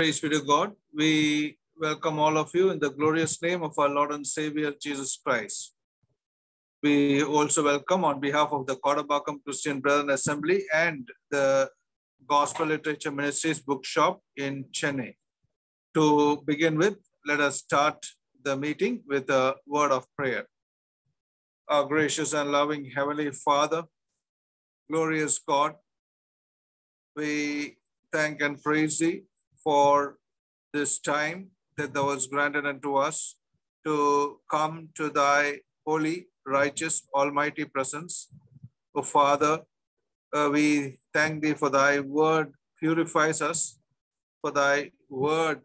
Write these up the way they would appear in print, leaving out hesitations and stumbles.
Praise be to God. We welcome all of you in the glorious name of our Lord and Savior, Jesus Christ. We also welcome on behalf of the Kodabakam Christian Brethren Assembly and the Gospel Literature Ministries Bookshop in Chennai. To begin with, let us start the meeting with a word of prayer. Our gracious and loving Heavenly Father, glorious God, we thank and praise Thee for this time that Thou hast granted unto us to come to Thy holy, righteous, almighty presence. O Father, we thank Thee for Thy word purifies us, for Thy word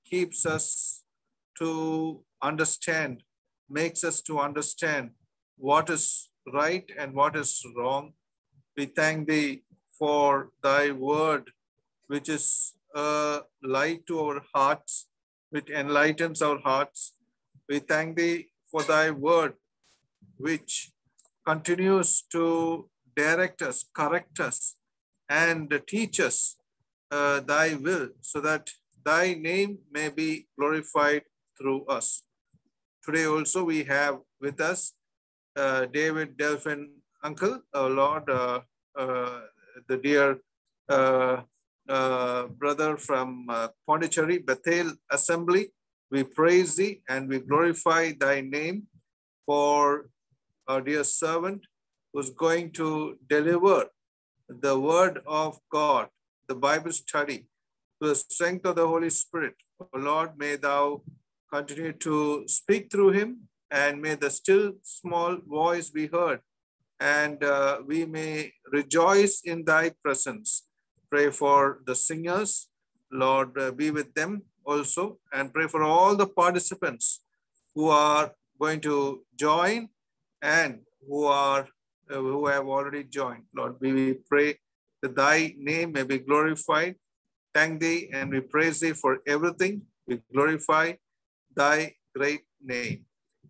keeps us to understand, makes us to understand what is right and what is wrong. We thank Thee for Thy word, which is a light to our hearts, which enlightens our hearts. We thank Thee for Thy word, which continues to direct us, correct us, and teach us Thy will, so that Thy name may be glorified through us. Today also we have with us David Delphin Uncle, our Lord, the dear brother from Pondicherry, Bethel Assembly. We praise Thee and we glorify Thy name for our dear servant who's going to deliver the word of God, the Bible study, to the strength of the Holy Spirit. O Lord, may Thou continue to speak through him, and may the still small voice be heard, and we may rejoice in Thy presence. Pray for the singers, Lord, be with them also, and pray for all the participants who are going to join and who have already joined. Lord, we pray that Thy name may be glorified. Thank Thee and we praise Thee for everything. We glorify Thy great name.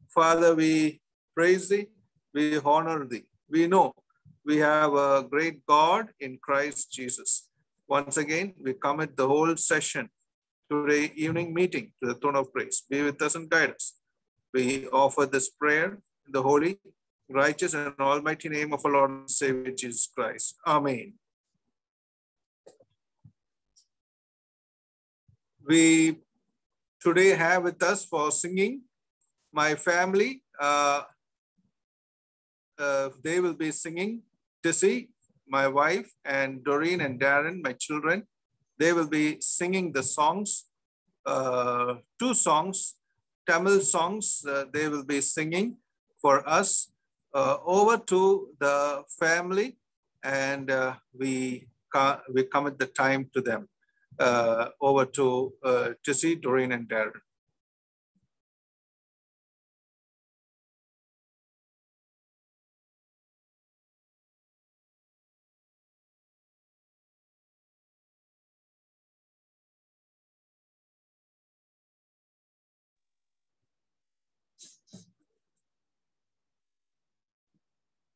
Father, we praise Thee, we honor Thee. We know we have a great God in Christ Jesus. Once again, we commit the whole session, today evening meeting, to the throne of grace. Be with us and guide us. We offer this prayer in the holy, righteous, and almighty name of our Lord and Savior Jesus Christ. Amen. We today have with us for singing my family. They will be singing. Tissy, my wife, and Doreen and Darren, my children. They will be singing the songs, two songs, Tamil songs. They will be singing for us. Over to the family, and we commit the time to them. Over to Tissy, Doreen, and Darren.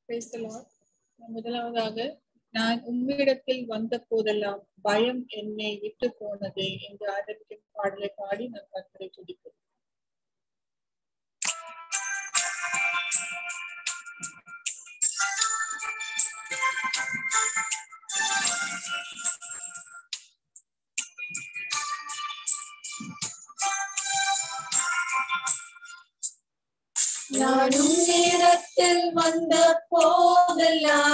Praise the Lord. முதலாவதாக நான் உம்மிடத்தில் வந்த போதெல்லாம் பயம் என்னை விட்டு போனது என்று ஆரம்பிக்கும் பாடலை பாடி நான் கர்த்தரை துதிப்பேன். நான் உம்மிடத்தில் வந்த போதெல்லாம்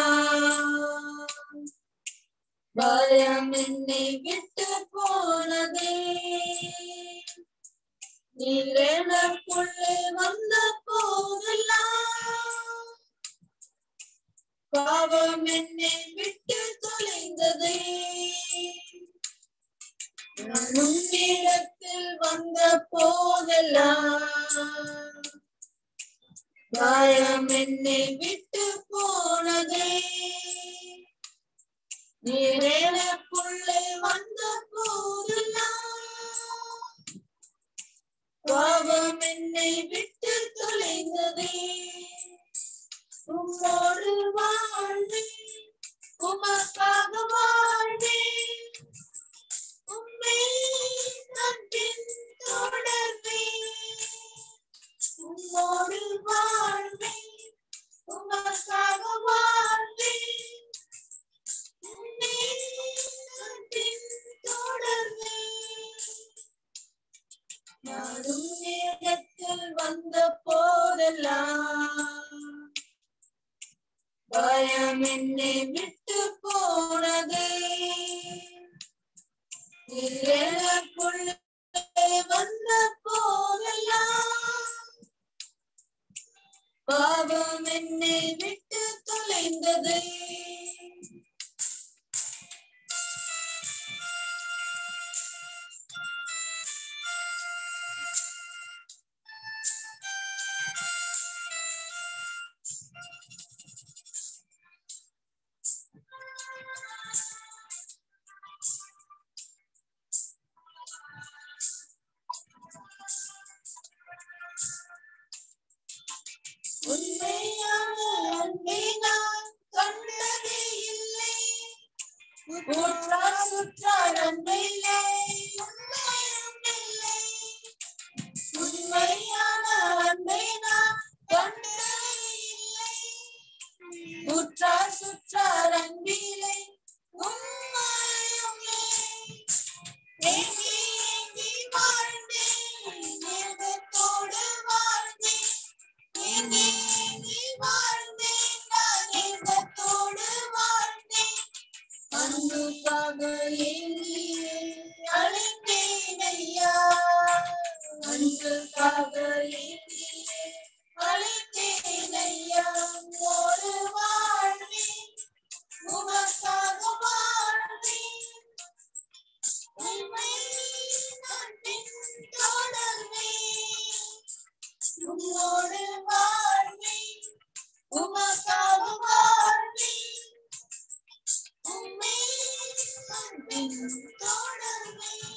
பயம் என்னை விட்டு போனதே. நீர் எனக்குள்ளே வந்த போதெல்லாம் பாவம் என்னை விட்டு தொலைந்ததே. நான் உம்மிடத்தில் வந்த போதெல்லாம் பயம் என்னை விட்டு போனதே. நீர் எனக்குள்ளே வந்த போதெல்லாம் பாவம் என்னை விட்டு தொலைந்ததே. உம்மோடு வாழ்வேன், உமக்காக வாழ்வேன், உம்மை பயம் என்னை விட்டு போனதே. எனக்குள்ளே வந்த போதெல்லாம் பாவம் என்னை விட்டு தொலைந்ததே. உண்மையான அன்பை நான் கண்டதே இல்லை. ஊற்றார் சுற்றார் அன்பில்லை, உண்மையும் இல்லை. உண்மையான அன்பை நான் கண்டதே இல்லை. ஊற்றார் சுற்றார் அன்பில்லை, உண்மையும் இல்லை. ஏங்கி ஏங்கி வாழ்ந்தேன், நேர்கத்தோடு வாழ்ந்தேன். ஏங்கி ஏங்கி வாழ்ந்தேன், நான் நேர்கத்தோடு வாழ்ந்தேன். அன்புக்காக ஏங்கியே அழைத்தேன் ஐயா. அன்புக்காக ஏங்கியே அழைத்தேன் ஐயா. உம்மோடு வாழ்வேன், உமக்காக வாழ்வேன். உம்மை நான் பின்தொடர்வேன். உம்மோடு வாழ்வேன், உமக்காக வாழ்வேன். உம்மை நான் பின்தொடர்வேன்.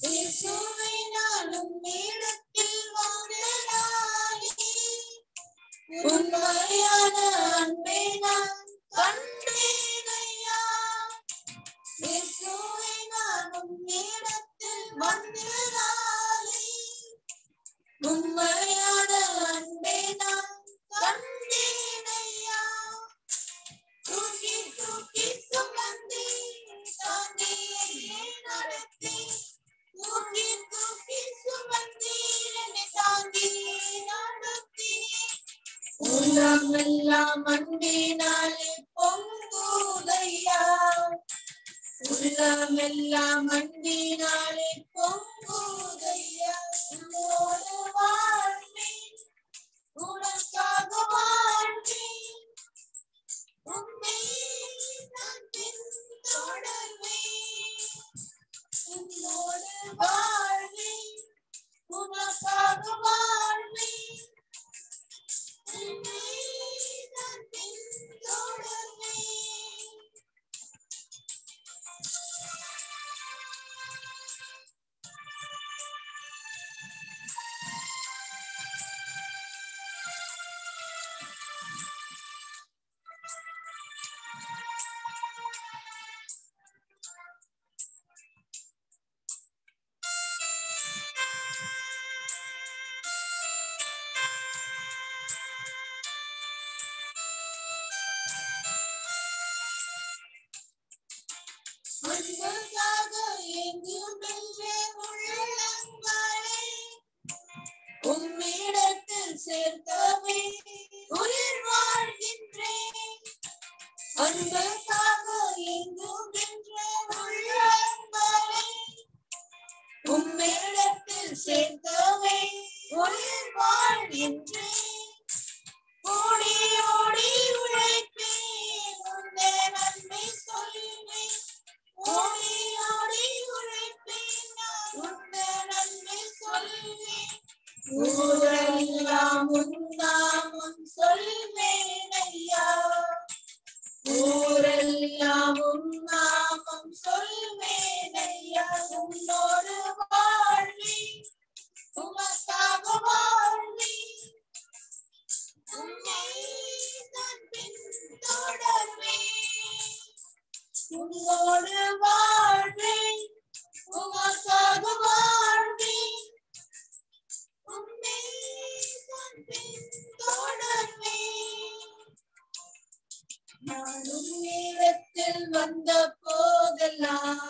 இயேசுவை நான் உம்மிடத்தில் வந்தேனாலே, உண்மையான அன்பை நான் கண்டேன் ஐயா. இயேசுவை நான் உம்மிடத்தில் வந்தேனாலே, உண்மையான அன்பை நான் கண்டேன் ஐயா. தூக்கி தூக்கி சுமந்து தாங்கி என்னை நடத்தி, தூக்கி தூக்கி சுமந்து என்னை தாங்கி நடத்தி. உள்ளமெல்லாம் அன்பினாலே பொங்குதையா. உள்ளமெல்லாம் அன்பினாலே பொங்குதையா. உன்னோடு வாழ்வேன், உனக்காக வாழ்வேன். உம்மை நான் பின்தொடர்வேன். உன்னோடு வாழ்வேன், உனக்காக வாழ்வேன். உம்மை நான் பின்தொடர்வேன். அன்புக்காக ஏங்குகின்ற உள்ளங்களை உம்மிடத்தில் சேர்க்கவே உயிர் வாழ்கின்றேன். அன்புக்காக ஏங்குகின்ற உள்ளங்களை உம்மிடத்தில் சேர்க்கவே உயிர் வாழ்கின்றேன். ஓடி ஓடி உழைப்பேன், உன்னை நன்மை சொல்வேன். ஓடி ஓடி உழைப்பேன், நான் உன்னை நன்மை சொல்வேன். ஊரெல்லாம் உன் நாமம் சொல்வேன் ஐயா. ஊரெல்லாம் உன் நாமம் சொல்வேன் ஐயா. உன்னோடு வாழ்வேன், உமக்காக வாழ்வேன். உம்மை நான் பின்தொடர்வேன். உன்னோடு வாழ்வேன், உமக்காக வாழ்வேன். உம்மை வந்த போதெல்லாம்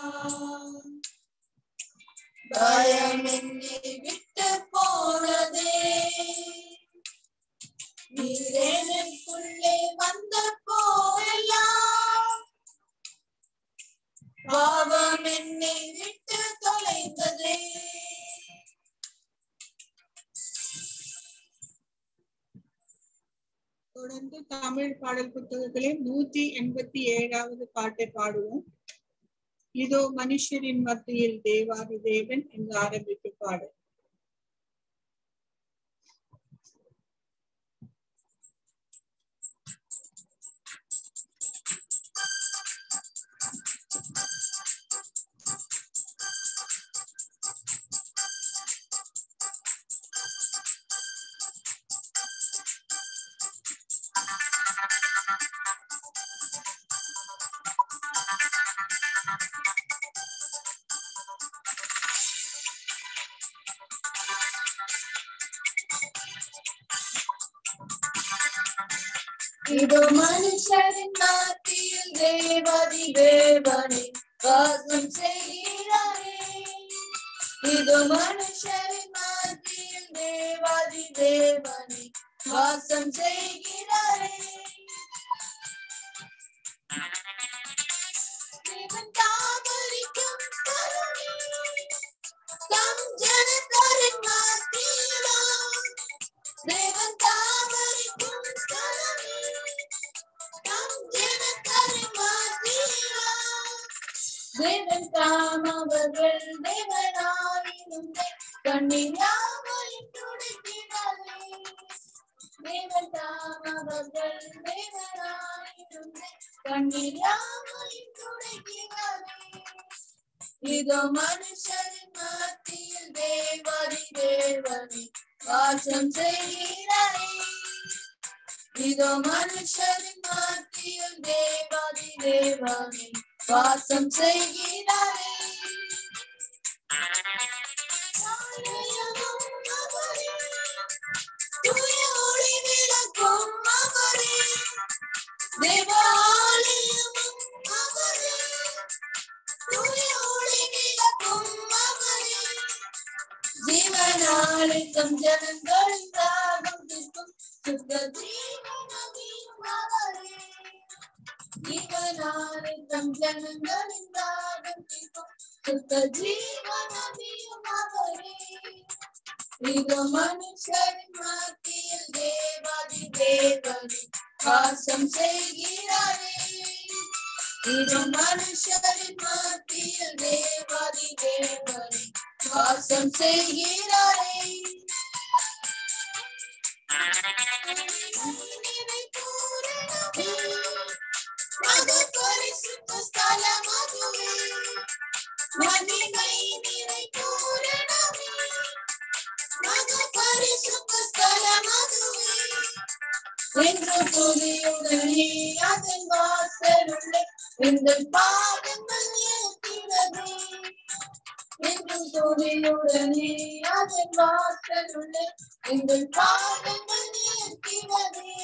பயம் என்னை விட்டு போனதே. நீர் எனக்குள்ளே வந்த போதெல்லாம் பாவம் என்னை விட்டு தொலைந்ததே. தொடர்ந்து தமிழ் பாடல் புத்தகத்திலே 187வது பாட்டை பாடுவோம். இதோ மனுஷரின் மத்தியில் தேவாதி தேவன் என்று ஆரம்பிக்கும் பாடல். இதோ மனுஷரின் மத்தியில் தேவாதி தேவனே வாசம் செய்கிறாரே. இதோ மனுஷரின் மத்தியில் தேவாதி தேவனே வாசம் செய்கிறாரே. தேவன் தாமரிக்கும் ஸ்தலமே தம் ஜனத்தாரின் மத்தியிலாம். தேவன் தாமரிக்கும் ஸ்தலமே தம் ஜனத்தாரின் மத்தியிலாம். தேவன் தாம் அவர்கள் தேவனாயினும் கண்ணீர் யாவையும் துடைக்கிறாரே. தேவன் தாம் அவர்கள் தேவனாயினும் கண்ணீர் யாவையும் துடைக்கிறாரே. இதோ மனுஷரின் மத்தியில் தேவாதி தேவனே வாசம் செய்கிறாரே. இதோ மனுஷரின் மத்தியில் தேவாதி தேவனே வாசம் செய்கிறாரே. தூய ஒளி விளக்கும் அவரே. தேவாலயமும் அவரே. தூய ஒளி விளக்கும் அவரே. ஜீவனாலே தம் ஜனங்களின் தாகம் தீர்க்கும் சுத்த ஜீவனதியும் அவரே. ஜீவனாலே தம் ஜனங்களின் தாகம் தீர்க்கும் சுத்த ஜீவனதியும் அவரே. இதோ மனுஷரின் மத்தியில் தேவாதி தேவனே வாசம் செய்கிறாரே. இதோ மனுஷரின் மத்தியில் தேவாதி தேவனே வாசம் செய்கிறாரே. மது பரிசுத்த ஸ்தலம் அதுவே. மகிமை நிறை பூரணமே. மது பரிசுத்த ஸ்தலம் அதுவே. என்று துதியுடனே அதன் வாசலுள்ளே எங்கள் பாதங்கள் நிற்கிறதே. என்று துதியுடனே அதன் வாசலுள்ளே எங்கள் பாதங்கள் நிற்கிறதே.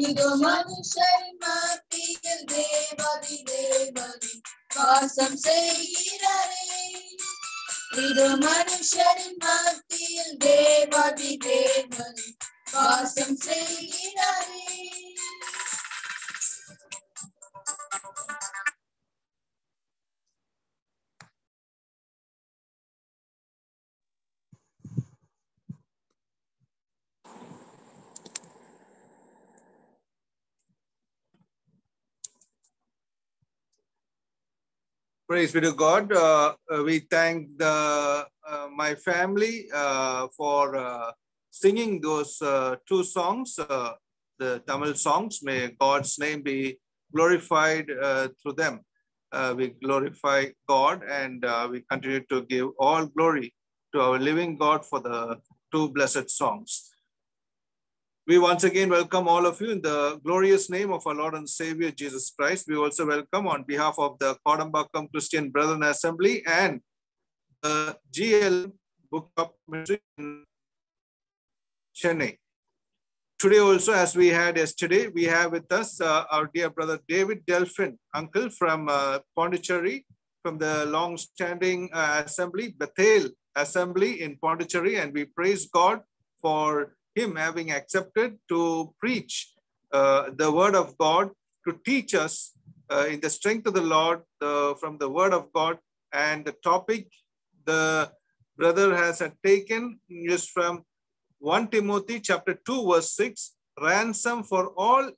இதோ மனுஷரின் மத்தியில் தேவாதி தேவனே வாசம் செய்கிறாரே. இதோ மனுஷரின் மத்தியில் தேவாதி தேவனே வாசம் செய்கிறாரே. Praise be to God. We thank my family for singing those two songs, the Tamil songs. May God's name be glorified through them. We glorify God and we continue to give all glory to our living God for the two blessed songs. We once again welcome all of you in the glorious name of our Lord and Savior Jesus Christ. We also welcome on behalf of the Kodambakkam Christian Brethren Assembly and the GL Book of Ministry in Chennai. today also, as we had yesterday, we have with us our dear brother David Delphin, uncle from Pondicherry, from the long-standing assembly, Bethel Assembly in Pondicherry, and we praise God for him having accepted to preach the word of God, to teach us in the strength of the Lord from the word of God. And the topic the brother has taken is from 1 Timothy chapter 2 verse 6, ransom for all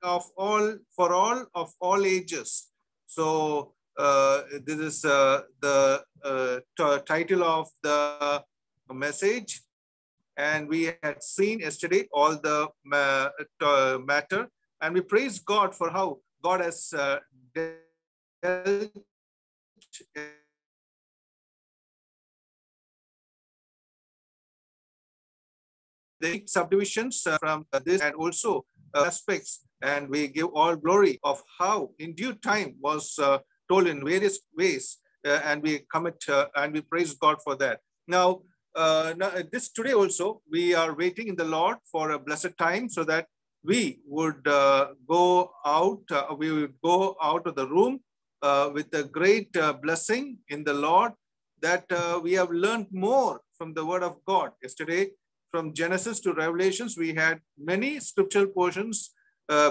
of all ages. So this is the title of the message, and we had seen yesterday all the matter, and we praise God for how God has dealt the subdivisions from this and also aspects, and we give all glory of how in due time was told in various ways, and we commit and we praise God for that. Now, this today also we are waiting in the Lord for a blessed time, so that we would go out of the room with a great blessing in the Lord, that we have learned more from the word of God. Yesterday, from Genesis to Revelations, we had many scriptural portions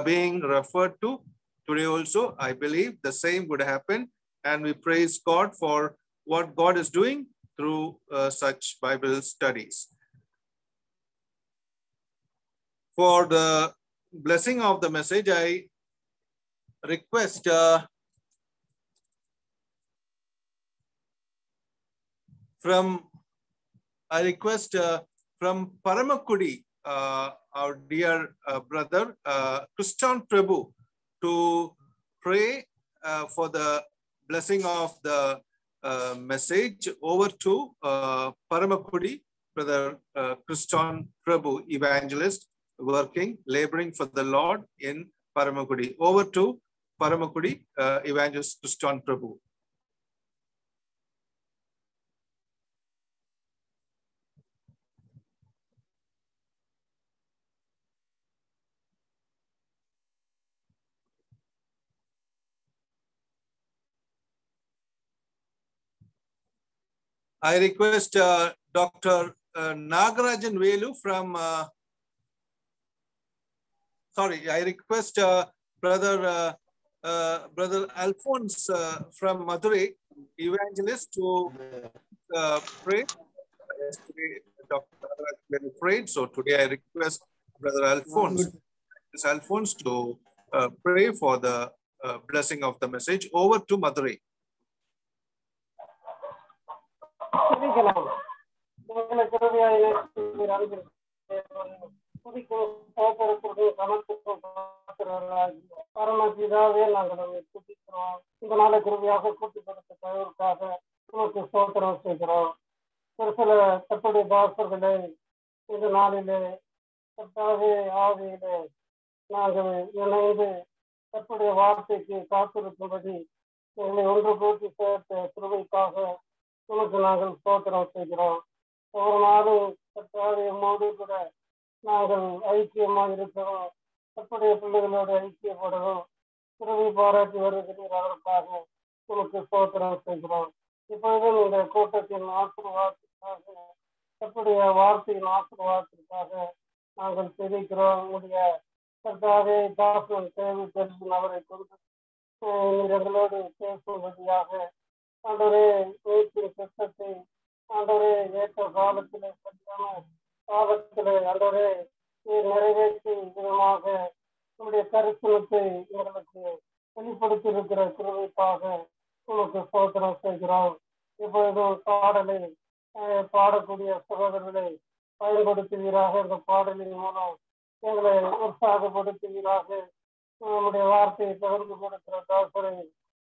being referred to. Today also, I believe the same would happen, and we praise God for what God is doing through such Bible studies. For the blessing of the message, I request from Paramakudi, our dear brother Kristan Prabhu, to pray for the blessing of the message. Over to Paramakudi, brother Kristan Prabhu, evangelist, working, laboring for the Lord in Paramakudi. Over to Paramakudi, evangelist Kristan Prabhu. I request Dr. Nagarajan Velu from, I request Brother Alphonse from Madurai, evangelist, to pray. Yesterday, Dr. Nagarajan Velu prayed, so today I request Brother Alphonse to pray for the blessing of the message. Over to Madurai. பரமபிதாவே நாங்கள் உங்களை துதிக்கிறோம். இந்த நாளை கிருபையாக கூட்டி கொடுத்த தயவுக்காக உனக்கு ஸ்தோத்திரம் செய்கிறோம். ஒரு சில கர்த்தருடைய தாசர்களை இந்த நாளிலே கர்த்தாவே ஆவியிலே நாங்கள் இணைந்து கர்த்தருடைய வார்த்தைக்கு காத்திருக்கும்படி எங்களை ஒன்று கூட்டி சேர்த்த கிருபைக்காக உனக்கு நாங்கள் ஸ்தோத்திரம் செய்கிறோம். ஒவ்வொரு நாளும் கர்த்தாவே உம்மோடு கூட நாங்கள் ஐக்கியமாக இருக்கிறோம். கர்த்தருடைய பிள்ளைகளோடு ஐக்கியப்படவும் கிருபை பாராட்டி வருகிறீர், அதற்காக உனக்கு ஸ்தோத்திரம் செய்கிறோம். இப்பொழுதும் இந்த கூட்டத்தின் ஆசீர்வாதத்திற்காக, கர்த்தருடைய வார்த்தையின் ஆசீர்வாதத்திற்காக நாங்கள் தெரிவிக்கிறோம். உங்களுடைய கர்த்தாவே தாசன் தேவை தெரிந்து அவரை கொண்டு நீர் எங்களோடு பேசும்படியாக ஆண்டவரே நீட்டின் திட்டத்தை ஆண்டவரே ஏற்ற காலத்திலே சரியான காலத்திலே ஆண்டவரே நீர் நிறைவேற்றி விதமாக உங்களுடைய கருத்துவத்தை எங்களுக்கு வெளிப்படுத்தி இருக்கிற கிருபைக்காக உங்களுக்கு ஸ்தோத்திரம் செய்கிறோம். இப்பொழுதும் பாடலை பாடக்கூடிய சகோதரர்களை பயன்படுத்துவீராக. இந்த பாடலின் மூலம் எங்களை உற்சாகப்படுத்துவீராக. நம்முடைய வார்த்தையை பகிர்ந்து கொடுக்கிற தாசரை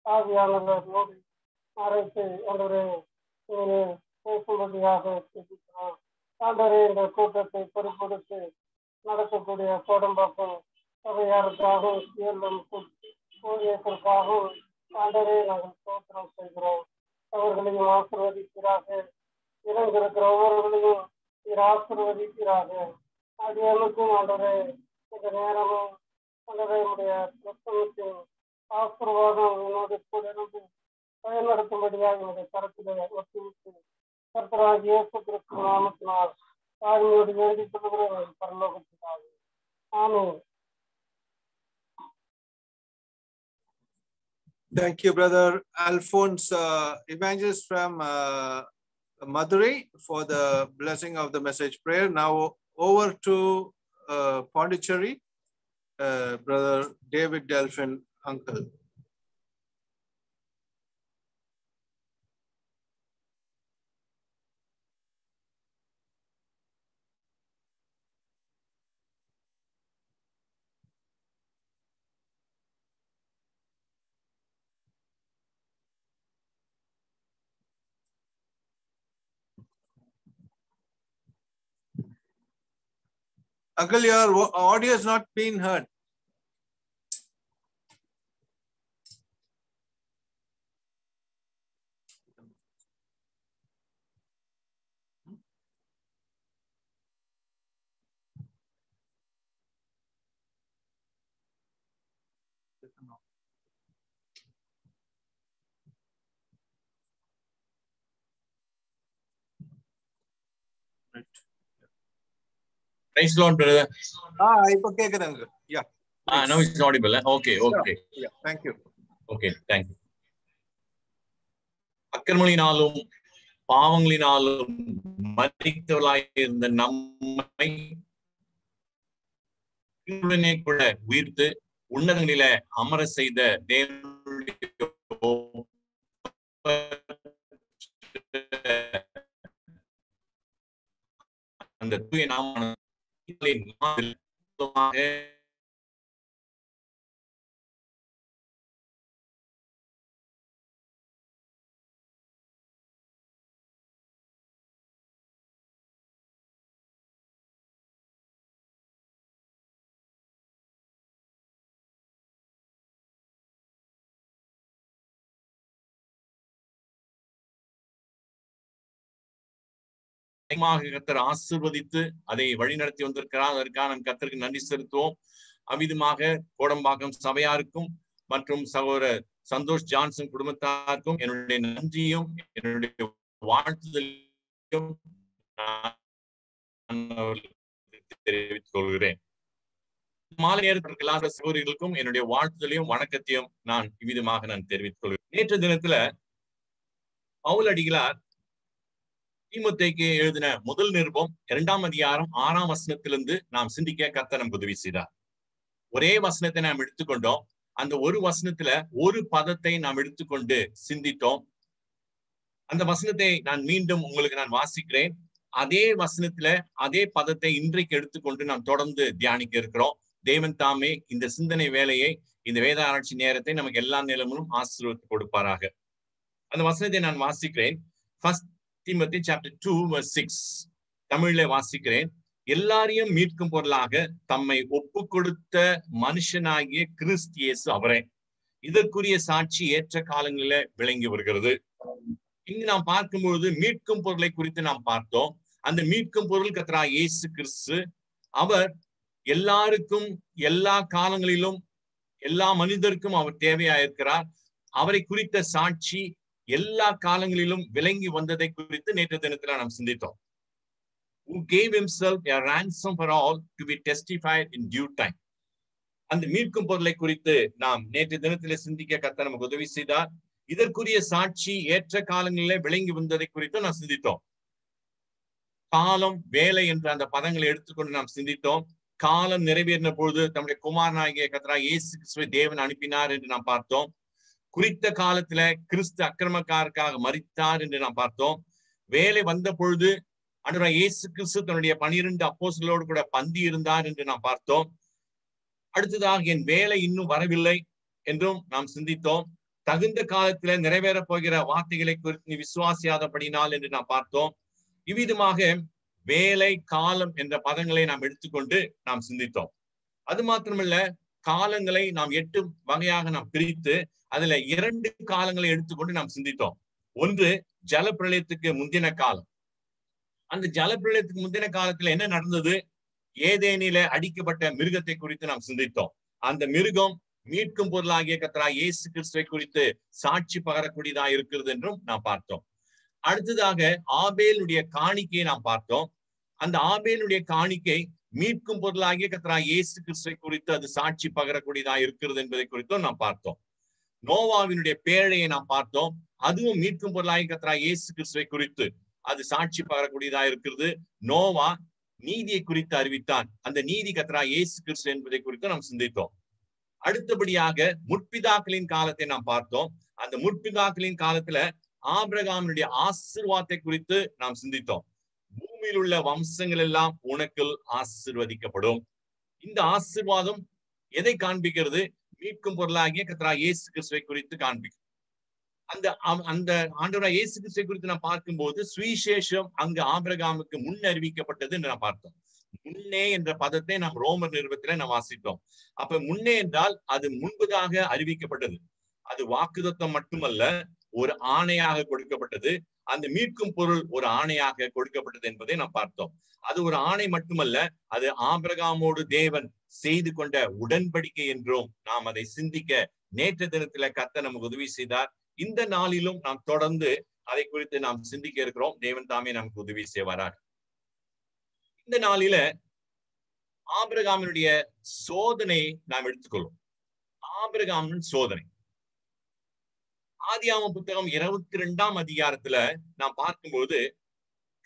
ஆவியானவர்களோடு அழைத்து ஆண்டவரே பேசும்படியாக கேட்கிறோம். ஆண்டவரே இந்த கூட்டத்தை பொறுப்படுத்தி நடத்தக்கூடிய கோடம்பாக்கம் சபையாருக்காகவும் சீர்லம் ஊழியத்திற்காகவும் ஆண்டவரே நாங்கள் ஸ்தோத்திரம் செய்கிறோம். அவர்களையும் ஆசீர்வதிக்கிறாக. இறந்திருக்கிற ஒவ்வொருவர்களையும் நீர் ஆசீர்வதிக்கிறாக. அடியனுக்கும் ஆண்டவரே இந்த நேரமும் ஆண்டவரே உடைய பிரசனத்தின் ஆசீர்வாதம் என்னோட கூட இருந்து பயன்படுத்தும்படியாக என்னுடைய கருத்திலே ஒத்துழைத்து கர்த்தராகிய இயேசு கிறிஸ்து நாமத்தினால் தாழ்மையோடு வேண்டிக் கொள்கிறேன் பரலோகத்திற்காக. ஆமென். Thank you, Brother Alphonse, evangelist from Madurai, for the blessing of the message prayer. Now over to Pondicherry, Brother David Delphin, uncle. Uncle, your audio has not been heard. Praise the Lord, brother. Okay, uncle. Yeah. Now it's audible. Okay. Yeah. Thank you. Okay, thank you. அக்கிரமங்களினாலும் பாவங்களினாலும் மரித்தவர்களாய் இருந்த நம்மை கூட உயிர்த்து உன்னதங்களில அமர செய்த தேவனுடைய அந்த தூய நாம கர்த்தர் ஆசீர்வதித்து அதை வழிநடத்தி வந்திருக்கிறார். அதற்காக நம் கர்த்தருக்கு நன்றி செலுத்துவோம். அவ்விதமாக கோடம்பாக்கம் சபையாருக்கும் மற்றும் சகோதரர் சந்தோஷ் ஜான்சன் குடும்பத்தாருக்கும் என்னுடைய நன்றியும் என்னுடைய வாழ்த்துதலையும் தெரிவித்துக் கொள்கிறேன். மாலை நேரத்திற்கு எல்லா சகோதரிகளுக்கும் என்னுடைய வாழ்த்துதலையும் வணக்கத்தையும் நான் இவ்விதமாக தெரிவித்துக் கொள்கிறேன். நேற்று தினத்துல பவுல் அடிகளார் தீமோத்தேயுக்கு எழுதின முதல் நிருபம் 2ஆம் அதிகாரம் 6ஆம் வசனத்திலிருந்து நாம் சிந்திக்க கர்த்தர் நமக்கு உதவி செய்தார். ஒரே வசனத்தை நாம் எடுத்துக்கொண்டோம். அந்த ஒரு வசனத்துல ஒரு பதத்தை நாம் எடுத்துக்கொண்டு சிந்தித்தோம். அந்த வசனத்தை நான் மீண்டும் உங்களுக்கு வாசிக்கிறேன். அதே வசனத்துல அதே பதத்தை இன்றைக்கு எடுத்துக்கொண்டு நாம் தொடர்ந்து தியானிக்க இருக்கிறோம். தேவன் தாமே இந்த சிந்தனை வேலையை, இந்த வேத ஆராய்ச்சி நேரத்தை நமக்கு எல்லா நிலமும் ஆசீர்வதித்து கொடுப்பாராக. அந்த வசனத்தை நான் வாசிக்கிறேன். First Timothy chapter 2 verse 6 தமிழ்ல வாசிக்கிறேன். எல்லாரையும் மீட்கும் பொருளாக தம்மை ஒப்பு கொடுத்த மனுஷனாகிய கிறிஸ்து இயேசு அவரே. இதற்குரிய சாட்சி ஏற்ற காலங்களில விளங்கி வருகிறது. இங்கு நாம் பார்க்கும்பொழுது மீட்கும் பொருளை குறித்து நாம் பார்த்தோம். அந்த மீட்கும் பொருள் கர்த்தராகிய இயேசு கிறிஸ்து. அவர் எல்லாருக்கும் எல்லா காலங்களிலும் எல்லா மனிதருக்கும் அவர் தேவையாயிருக்கிறார். அவரை குறித்த சாட்சி எல்லா காலங்களிலும் விளங்கி வந்ததை குறித்து நேற்று தினத்துல நாம் சிந்தித்தோம். Who gave himself a ransom for all to be testified in due time. அந்த மீட்கும் பொருளை குறித்து நாம் நேற்று தினத்திலே சிந்திக்க கர்த்தர் நமக்கு உதவி செய்தார். இதற்குரிய சாட்சி ஏற்ற காலங்களிலே விளங்கி வந்ததை குறித்து நாம் சிந்தித்தோம். காலம், வேலை என்ற அந்த பதங்களை எடுத்துக்கொண்டு நாம் சிந்தித்தோம். காலம் நிறைவேறின பொழுது தம்முடைய குமாரனாகிய கர்த்தராகிய இயேசு கிறிஸ்துவை தேவன் அனுப்பினார் என்று நாம் பார்த்தோம். குறித்த காலத்துல கிறிஸ்து அக்கிரமக்காரருக்காக மரித்தார் என்று நாம் பார்த்தோம். வேலை வந்த பொழுது ஆண்டவராகிய இயேசு கிறிஸ்து தன்னுடைய 12 அப்போஸ்தலரோடு கூட பந்தி இருந்தார் என்று நாம் பார்த்தோம். அடுத்ததாக என் வேலை இன்னும் வரவில்லை என்றும் நாம் சிந்தித்தோம். தகுந்த காலத்துல நிறைவேற போகிற வார்த்தைகளை குறித்து விசுவாசியாதபடினால் என்று நாம் பார்த்தோம். இவ்விதமாக வேலை, காலம் என்ற பதங்களை நாம் எடுத்துக்கொண்டு நாம் சிந்தித்தோம். அது மாத்திரமல்ல, காலங்களை நாம் 8 வகையாக நாம் பிரித்து அதுல 2 காலங்களை எடுத்துக்கொண்டு நாம் சிந்தித்தோம். ஒன்று ஜலப்பிரளயத்துக்கு முந்தின காலம். அந்த ஜலப்பிரளயத்துக்கு முந்தின காலத்துல என்ன நடந்தது? ஏதேனில அடிக்கப்பட்ட மிருகத்தை குறித்து நாம் சிந்தித்தோம். அந்த மிருகம் மீட்கும் பொருளாகிய கர்த்தராகிய இயேசு கிறிஸ்துவை குறித்து சாட்சி பகரக்கூடியதா இருக்கிறது என்றும் நாம் பார்த்தோம். அடுத்ததாக ஆபேலுடைய காணிக்கையை நாம் பார்த்தோம். அந்த ஆபேலுடைய காணிக்கை மீட்கும் பொருளாகிய கர்த்தராகிய இயேசு கிறிஸ்துவை குறித்து அது சாட்சி பகரக்கூடியதா இருக்கிறது என்பதை குறித்தும் நாம் பார்த்தோம். நோவாவினுடைய பேழையை நாம் பார்த்தோம். அதுவும் மீட்கும் பொருளாகிய கர்த்தராகிய இயேசு கிறிஸ்துவை குறித்து அது சாட்சி பகரக்கூடியதா இருக்கிறது. நோவா நீதியை குறித்து அறிவித்தான். அந்த நீதி கர்த்தராகிய இயேசு கிறிஸ்து என்பதை குறித்து நாம் சிந்தித்தோம். அடுத்தபடியாக முற்பிதாக்களின் காலத்தை நாம் பார்த்தோம். அந்த முற்பிதாக்களின் காலத்துல ஆபிரகாமினுடைய ஆசீர்வாதத்தை குறித்து நாம் சிந்தித்தோம். பூமியில் உள்ள வம்சங்கள் எல்லாம் உனக்கு ஆசீர்வதிக்கப்படும். இந்த ஆசீர்வாதம் எதை காண்பிக்கிறது? மீட்கும் பொருளாகிய கர்த்தராகிய இயேசு கிறிஸ்துவை குறித்து காண்பிக்கும். அந்த ஆண்டவராகிய இயேசு கிறிஸ்துவை குறித்து நாம் பார்க்கும்போது சுவிசேஷம் அங்கு ஆபிரகாமுக்கு முன் அறிவிக்கப்பட்டது என்று நாம் பார்த்தோம். முன்னே என்ற பதத்தை நாம் ரோமர் நிருபத்திலே நாம் வாசித்தோம். அப்ப முன்னே என்றால் அது முன்பதாக அறிவிக்கப்பட்டது. அது வாக்குத்தத்தம் மட்டுமல்ல, ஒரு ஆணையாக கொடுக்கப்பட்டது. அந்த மீட்கும் பொருள் ஒரு ஆணையாக கொடுக்கப்பட்டது என்பதை நாம் பார்த்தோம். அது ஒரு ஆணை மட்டுமல்ல, அது ஆபிரகாமோடு தேவன் செய்து கொண்ட உடன்படிக்கை என்றும் நாம் அதை சிந்திக்க நேற்று தினத்துல கர்த்தர் நமக்கு உதவி செய்தார். இந்த நாளிலும் நாம் தொடர்ந்து அதை குறித்து நாம் சிந்திக்க இருக்கிறோம். தேவன் தாமே நமக்கு உதவி செய்வாராக. இந்த நாளில ஆபிரகாமினுடைய சோதனை நாம் எடுத்துக்கொள்வோம். ஆபிரகாமின் சோதனை ஆதியாகமம் புத்தகம் 22ஆம் அதிகாரத்துல நாம் பார்க்கும்போது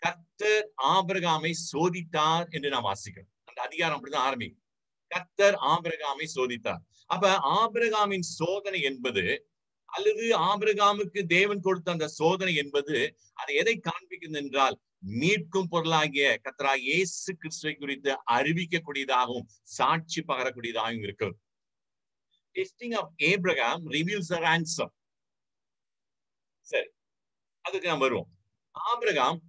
கர்த்தர் ஆபிரகாமை சோதித்தார் என்று நாம் வாசிக்கிறோம். அந்த அதிகாரம் அப்படிதான் ஆரம்பிக்கும். கர்த்தர் ஆபிரகாமை சோதித்தார். அப்ப ஆபிரகாமின் சோதனை என்பது அல்லது ஆபிரகாமுக்கு தேவன் கொடுத்த அந்த சோதனை என்பது அதை எதை காண்பிக்கிறது என்றால் மீட்கும் பொருளாகிய கர்த்தராகிய இயேசு கிறிஸ்துவை குறித்து அறிவிக்கக்கூடியதாகவும் சாட்சி பகரக்கூடியதாகவும் இருக்கிறது. Testing of Abraham reveals a ransom. சரி, அதுக்கு நாம் வருவோம். ஆபிரகாம்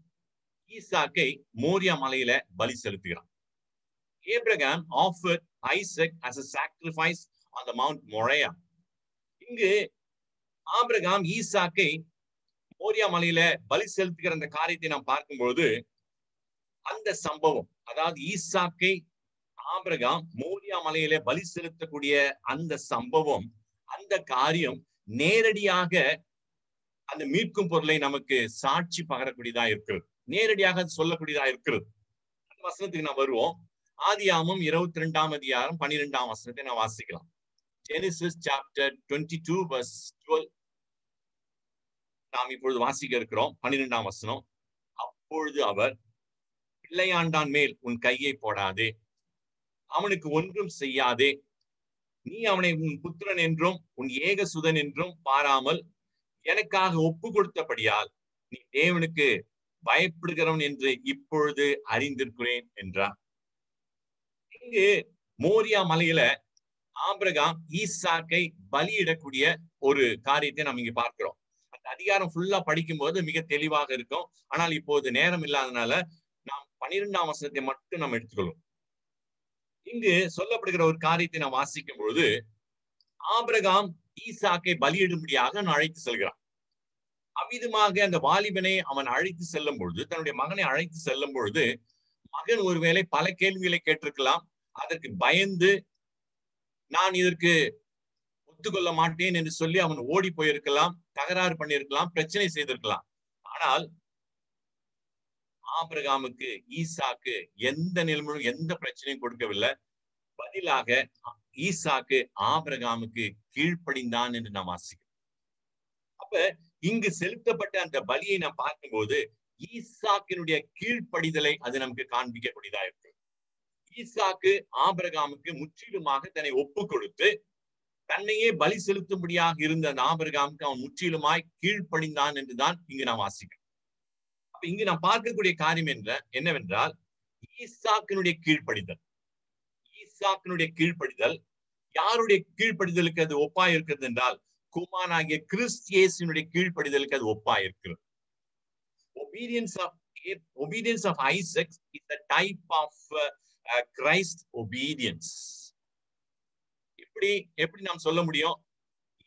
ஈசாக்கை மோரியா மலையில பலி செலுத்துகிறான். Abraham offered Isaac as a sacrifice on the Mount Moriah. இங்கு ஆபிரகாம் ஈசாக்கை மோரியா மலையில பலி செலுத்துகிற அந்த காரியத்தை நாம் பார்க்கும்போது அந்த சம்பவம், அதாவது ஈசாக்கை ஆபிரகாம் மோரியா மலையில பலி செலுத்தக்கூடிய அந்த சம்பவம், அந்த காரியம் நேரடியாக அந்த மீட்கும் பொருளை நமக்கு சாட்சி பகரக்கூடியதா இருக்கிறது. நேரடியாக சொல்லக்கூடியதா இருக்கிறது. அந்த வசனத்துக்கு நாம் வருவோம். ஆதியாகமம் 22ஆம் அதிகாரம் 12ஆம் வசனத்தை நான் வாசிக்கலாம். Genesis chapter 22 verse 12 நாம் இப்பொழுது வாசிக்க இருக்கிறோம். 12ஆம் வசனம். அப்பொழுது அவர், பிள்ளையாண்டான் மேல் உன் கையை போடாதே, அவனுக்கு ஒன்றும் செய்யாதே, நீ அவனை உன் புத்திரன் என்றும் உன் ஏகசுதன் என்றும் பாராமல் எனக்காக ஒப்பு கொடுத்தபடியால் நீ தேவனுக்கு பயப்படுகிறவன் என்று இப்பொழுது அறிந்திருக்கிறேன் என்றார். இங்கு மோரியா மலையில ஆபிரகாம் ஈசாக்கை பலியிடக்கூடிய ஒரு காரியத்தை நாம் இங்க பார்க்கிறோம். அந்த அதிகாரம் ஃபுல்லா படிக்கும் போது மிக தெளிவாக இருக்கும். ஆனால் இப்போது நேரம் இல்லாதனால நாம் 12ஆம் வசனத்தை மட்டும் நாம் எடுத்துக்கொள்வோம். இங்கு சொல்லப்படுகிற ஒரு காரியத்தை நாம் வாசிக்கும் பொழுது ஆபிரகாம் ஈசாக்கை பலியிடும்படியாக அழைத்து செல்கிறான். அவ்விதமாக அந்த வாலிபனை அவன் அழைத்து செல்லும் பொழுது, தன்னுடைய மகனை அழைத்து செல்லும் பொழுது, மகன் ஒருவேளை பல கேள்விகளை கேட்டிருக்கலாம். அதற்கு பயந்து நான் இதற்கு ஒத்துக்கொள்ள மாட்டேன் என்று சொல்லி அவன் ஓடி போயிருக்கலாம், தகராறு பண்ணியிருக்கலாம், பிரச்சனை செய்திருக்கலாம். ஆனால் ஆபிரகாமுக்கு ஈசாக்கு எந்த நிலைமையும் எந்த பிரச்சனையும் கொடுக்கவில்லை. பதிலாக ஈசாக்கு ஆபிரகாமுக்கு கீழ்ப்படிந்தான் என்று நாம் வாசிக்கிறோம். அப்ப இங்கு செலுத்தப்பட்ட அந்த பலியை நாம் பார்க்கும்போது ஈசாக்கினுடைய கீழ்ப்படிதலை அது நமக்கு காண்பிக்கக்கூடியதா இருக்கு. ஈசாக்கு ஆபிரகாமுக்கு முற்றிலுமாக தன்னை ஒப்பு கொடுத்து தன்னையே பலி செலுத்தும்படியாக இருந்த அந்த ஆபிரகாமுக்கு அவன் முற்றிலுமாய் கீழ்ப்படிந்தான் என்றுதான் இங்கு நாம் வாசிக்கிறோம். அப்ப இங்கு நாம் பார்க்கக்கூடிய காரியம் என்னவென்றால் ஈசாக்கினுடைய கீழ்ப்படிதல். ஈசாக்கினுடைய கீழ்ப்படிதல் யாருடைய கீழ்ப்படிதலுக்கு அது ஒப்பாய் இருக்கிறது என்றால் குமாரனாகிய கிறிஸ்து இயேசுவினுடைய கீழ்ப்படிதலுக்கு அது ஒப்பாய் இருக்கிறது. Obedience of Isaac is the type of Christ obedience. எப்படி நாம் சொல்ல முடியும்?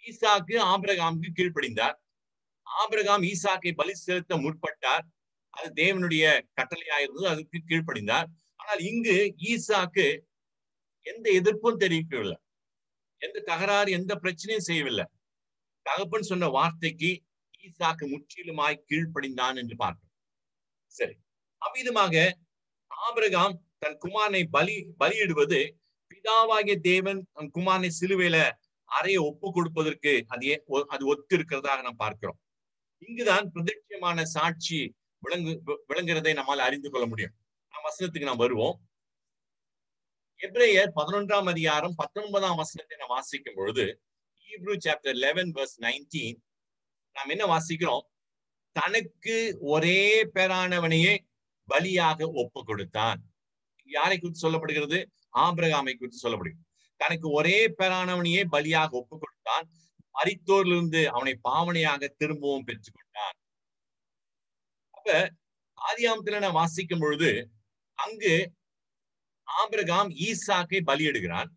ஈசாக்கு ஆபிரகாமுக்கு கீழ்ப்படிந்தார். ஆபிரகாம் ஈசாக்கை பலி செலுத்த முற்பட்டார். அது தேவனுடைய கட்டளையாயிருந்தது, அதுக்கு கீழ்ப்படிந்தார். ஆனால் இங்கு ஈசாக்கு எந்த எதிர்ப்பும் தெரிவிக்கவில்லை, எந்த தகராறு எந்த பிரச்சனையும் செய்யவில்லை. தகப்பன் சொன்ன வார்த்தைக்கு ஈசாக்கு முற்றிலுமாய் கீழ்ப்படிந்தான் என்று பார்க்கிறோம். சரி, அவ்விதமாக ஆபிரகாம் தன் குமாரனை பலியிடுவது பிதாவாகிய தேவன் தன் குமாரனை சிலுவையில அறைய ஒப்பு கொடுப்பதற்கு அது ஒத்து இருக்கிறதாக நாம் பார்க்கிறோம். இங்குதான் பிரத்யட்சமான சாட்சி விளங்குறதை நம்மால் அறிந்து கொள்ள முடியும். நாம் வசனத்துக்கு நாம் வருவோம். எபிரேயர் 11ஆம் அதிகாரம் 19ஆம் வசனத்தை நாம் வாசிக்கும் பொழுது, Hebrew chapter 11 verse 19, நாம் என்ன வாசிக்கிறோம்? தனக்கு ஒரே பேரானவனையே பலியாக ஒப்பு கொடுத்தான். யாரை குறித்து சொல்லப்படுகிறது? ஆபிரகாமை குறித்து சொல்லப்படுகிறது. தனக்கு ஒரே பேரானவனையே பலியாக ஒப்பு கொடுத்தான், மரித்தோரிலிருந்து அவனை பாவனையாக திரும்பவும் பெற்றுக் கொண்டான். அப்ப ஆதியாகமத்துல நான் வாசிக்கும் பொழுது அங்கு ஆபிரகாம் ஈசாக்கை பலியிடுகிறான்.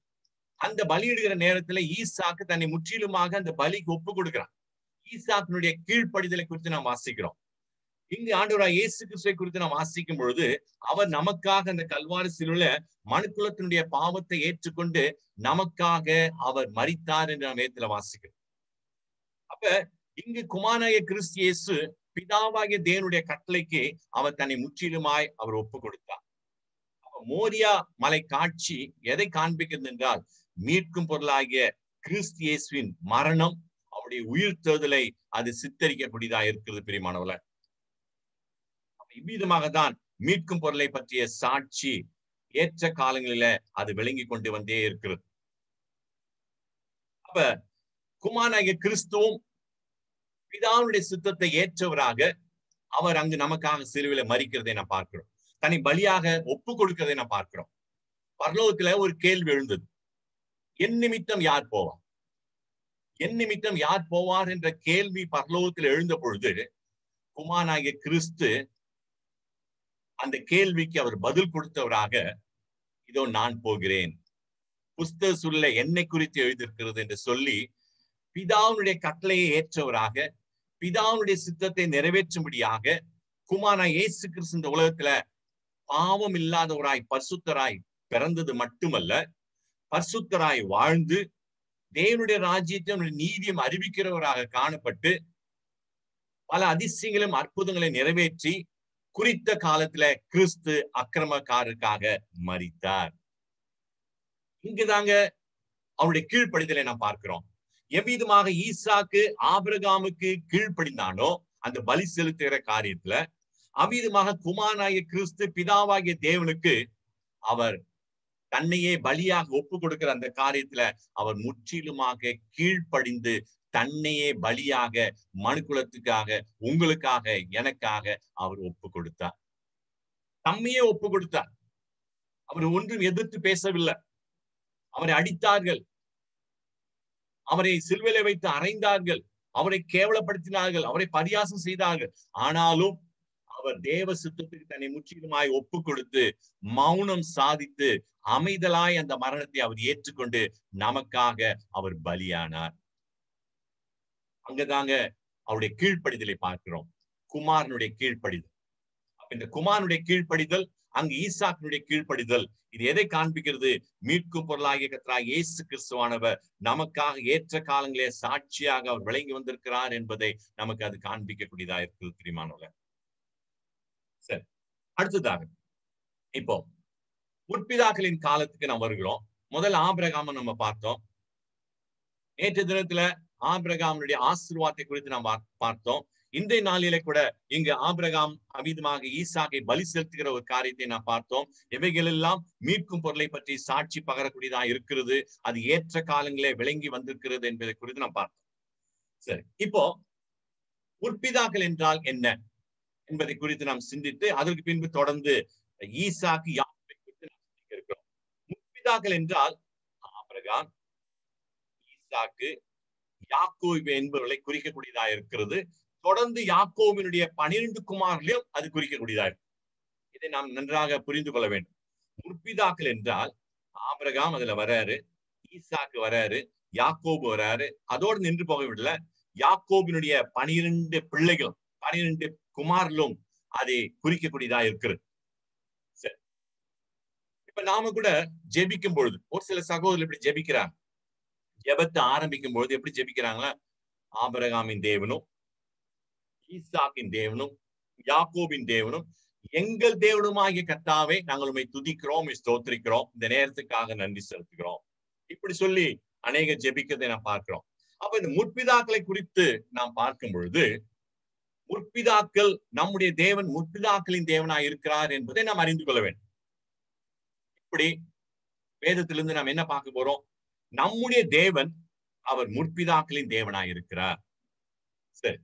அந்த பலியிடுகிற நேரத்துல ஈசாக்கு தன்னை முற்றிலுமாக அந்த பலிக்கு ஒப்பு கொடுக்கிறான். ஈசாக்கினுடைய கீழ்ப்படிதலை குறித்து நாம் வாசிக்கிறோம். இங்கு ஆண்டவராகிய இயேசு கிறிஸ்துவை குறித்து நாம் வாசிக்கும் பொழுது அவர் நமக்காக அந்த கல்வாரி சிலுவையில மனுக்குலத்தினுடைய பாவத்தை ஏற்றுக்கொண்டு நமக்காக அவர் மரித்தார் என்று நாம் வேதத்துல வாசிக்கிறோம். அப்ப இங்கு குமாரனாகிய கிறிஸ்து இயேசு பிதாவாகிய தேவனுடைய கட்டளைக்கு அவர் தன்னை முற்றிலுமாய் அவர் ஒப்பு கொடுத்தார். மோரியா மலை காட்சி எதை காண்பிக்கிறது என்றால், மீட்கும் பொருளாகிய கிறிஸ்து இயேசுவின் மரணம், அவருடைய உயிர்த்தெழுதலை அது சித்தரிக்கக்கூடியதா இருக்கிறது. பிரியமானவர்களே, இவ்விதமாக தான் மீட்கும் பொருளை பற்றிய சாட்சி ஏற்ற காலங்களில அது விளங்கி கொண்டு வந்தே இருக்கிறது. அப்ப குமாரனாகிய கிறிஸ்துவும் பிதாவுடைய சித்தத்தை ஏற்றவராக அவர் அங்கு நமக்காக சிலுவையில மரிக்கிறதை நான் பார்க்கிறோம். தனி பலியாக ஒப்பு கொடுக்கிறதை நான் பார்க்கிறோம். பரலோகத்துல ஒரு கேள்வி எழுந்தது, என் நிமித்தம் யார் போவார்? என் நிமித்தம் யார் போவார் என்ற கேள்வி பரலோகத்தில் எழுந்த பொழுது குமாரனாகிய கிறிஸ்து அந்த கேள்விக்கு அவர் பதில் கொடுத்தவராக, இதோ நான் போகிறேன், புஸ்தக சூழல என்னை குறித்து எழுதியிருக்கிறது என்று சொல்லி பிதாவுடைய கட்டளையை ஏற்றவராக, பிதாவுடைய சித்தத்தை நிறைவேற்றும்படியாக குமாரனாகிய இயேசு கிறிஸ்து இந்த உலகத்துல பாவம் இல்லாதவராய் பரிசுத்தராய் பிறந்தது மட்டுமல்ல, பரிசுத்தராய் வாழ்ந்து தேவனுடைய ராஜ்யத்தை நீதியும் அறிவிக்கிறவராக காணப்பட்டு பல அதிசயங்களும் அற்புதங்களை நிறைவேற்றி குறித்த காலத்துல கிறிஸ்து அக்கிரமக்காரருக்காக மரித்தார். இங்குதாங்க அவருடைய கீழ்ப்படிதலை நாம் பார்க்கிறோம். எவ்விதமாக ஈசாக்கு ஆபிரகாமுக்கு கீழ்ப்படிந்தானோ அந்த பலி செலுத்துகிற காரியத்துல, அவ்விதமாக குமாரனாகிய கிறிஸ்து பிதாவாகிய தேவனுக்கு அவர் தன்னையே பலியாக ஒப்பு கொடுக்கிற அந்த காரியத்துல அவர் முற்றிலுமாக கீழ்ப்படிந்து தன்னையே பலியாக மனுக்குலத்துக்காக, உங்களுக்காக, எனக்காக அவர் ஒப்பு கொடுத்தார். தம்மையே ஒப்பு கொடுத்தார். அவர் ஒன்றும் எதிர்த்து பேசவில்லை. அவரை அடித்தார்கள், அவரை சிலுவையில வைத்து அறைந்தார்கள், அவரை கேவலப்படுத்தினார்கள், அவரை பரியாசம் செய்தார்கள். ஆனாலும் அவர் தேவ சித்தத்துக்கு தன்னை முற்றிலுமாய் ஒப்பு கொடுத்து மௌனம் சாதித்து அமைதலாய் அந்த மரணத்தை அவர் ஏற்றுக்கொண்டு நமக்காக அவர் பலியானார். அங்கதாங்க அவருடைய கீழ்ப்படிதலை பார்க்கிறோம், குமாரனுடைய கீழ்ப்படிதல். அப்ப இந்த குமாரனுடைய கீழ்ப்படிதல், அங்கு ஈசாக்கினுடைய கீழ்ப்படிதல், இது எதை காண்பிக்கிறது? மீட்கும் பொருளாகிய கர்த்தராகிய இயேசு கிறிஸ்துவானவர் நமக்காக ஏற்ற காலங்களே சாட்சியாக அவர் விளங்கி வந்திருக்கிறார் என்பதை நமக்கு அது காண்பிக்கக்கூடியதா இருக்கிறது. பிரியமானவர்களே, சரி, அடுத்ததாக இப்போ முற்பிதாக்களின் காலத்துக்கு நாம் வருகிறோம். முதல் ஆபிரகாமை நம்ம பார்த்தோம். நேற்று தினத்துல ஆபிரகாமுடைய ஆசீர்வாதத்தை குறித்து நாம் பார்த்தோம். இன்றைய நாளிலே கூட இங்கு ஆபிரகாம் அமிதமாக ஈசாக்கை பலி செலுத்துகிற ஒரு காரியத்தை நாம் பார்த்தோம். இவைகள் எல்லாம் மீட்கும் பொருளை பற்றி சாட்சி பகரக்கூடியதா இருக்கிறது. அது ஏற்ற காலங்களே விளங்கி வந்திருக்கிறது என்பதை குறித்து நாம் பார்த்தோம். சரி, இப்போ முற்பிதாக்கள் என்றால் என்ன என்பதை குறித்து நாம் சிந்தித்து அதற்கு பின்பு தொடர்ந்து ஈசாக்கு யாக்கோபை குறித்து நாம் சிந்திக்க இருக்கிறோம். முற்பிதாக்கள் என்றால் ஆபிரகாம், ஈசாக்கு, யாக்கோபு என்பவர்களை குறிக்கக்கூடியதா இருக்கிறது. தொடர்ந்து யாக்கோபினுடைய 12 குமாரர்களையும் அது குறிக்கக்கூடியதா இருக்கு. இதை நாம் நன்றாக புரிந்து கொள்ள வேண்டும். முற்பிதாக்கள் என்றால் ஆபிரகாம் அதுல வராரு, ஈசாக்கு வராரு, யாக்கோபு வராரு. அதோடு நின்று போகவில்லை, யாக்கோபினுடைய 12 பிள்ளைகளும் 12 குமாரர்களும் அதை குறிக்கக்கூடியதா இருக்கிறது. சரி, இப்ப நாம கூட ஜெபிக்கும் பொழுது ஒரு சில சகோதரர்கள் இப்படி ஜெபிக்கிறாங்க. ஜெபத்தை ஆரம்பிக்கும் பொழுது எப்படி ஜெபிக்கிறாங்களா? ஆபிரகாமின் தேவனும் ஈசாக்கின் தேவனும் யாக்கோபின் தேவனும் எங்கள் தேவனுமாகிய கர்த்தாவே நாங்கள் உம்மை துதிக்கிறோம், ஸ்தோத்திரிக்கிறோம், இந்த நேரத்துக்காக நன்றி செலுத்துகிறோம். இப்படி சொல்லி அநேக ஜெபிக்கிறதை நாம் பார்க்கிறோம். அப்ப இந்த முற்பிதாக்களை குறித்து நாம் பார்க்கும் பொழுது முற்பிதாக்கள் நம்முடைய தேவன் முற்பிதாக்களின் தேவனாய் இருக்கிறார் என்பதை நாம் அறிந்து கொள்ள வேண்டும். இப்படி வேதத்திலிருந்து நாம் என்ன பார்க்க போறோம்? நம்முடைய தேவன் அவர் முற்பிதாக்களின் தேவனாய் இருக்கிறார். சரி,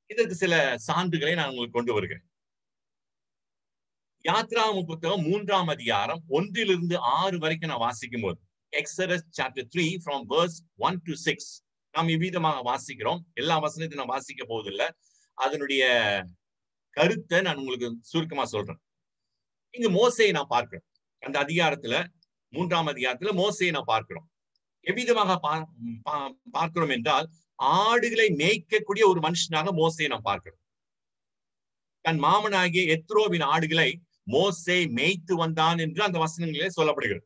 இதற்கு சில சான்றுகளை நான் உங்களுக்கு கொண்டு வருகிறேன். யாத்ராகம புத்தகம் 3ஆம் அதிகாரம் 1-6 வரைக்கும் நான் வாசிக்கும் போது Exodus chapter 3 from verse 1 to 6 நாம் இவ்விதமாக வாசிக்கிறோம். எல்லா வசனத்தையும் நான் வாசிக்க போவதில்லை. அதனுடைய கருத்தை நான் உங்களுக்கு சுருக்கமா சொல்றேன். இங்க மோசேயை நான் பார்க்கிறோம். அந்த அதிகாரத்துல 3ஆம் அதிகாரத்துல மோசேயை நான் பார்க்கிறோம். எவ்விதமாக பார்க்கிறோம் என்றால் ஆடுகளை மேய்க்கக்கூடிய ஒரு மனுஷனாக மோசேயை நாம் பார்க்கிறோம். தன் மாமனாகிய எத்ரோவின் ஆடுகளை மோசே மேய்த்து வந்தான் என்று அந்த வசனங்களிலே சொல்லப்படுகிறது.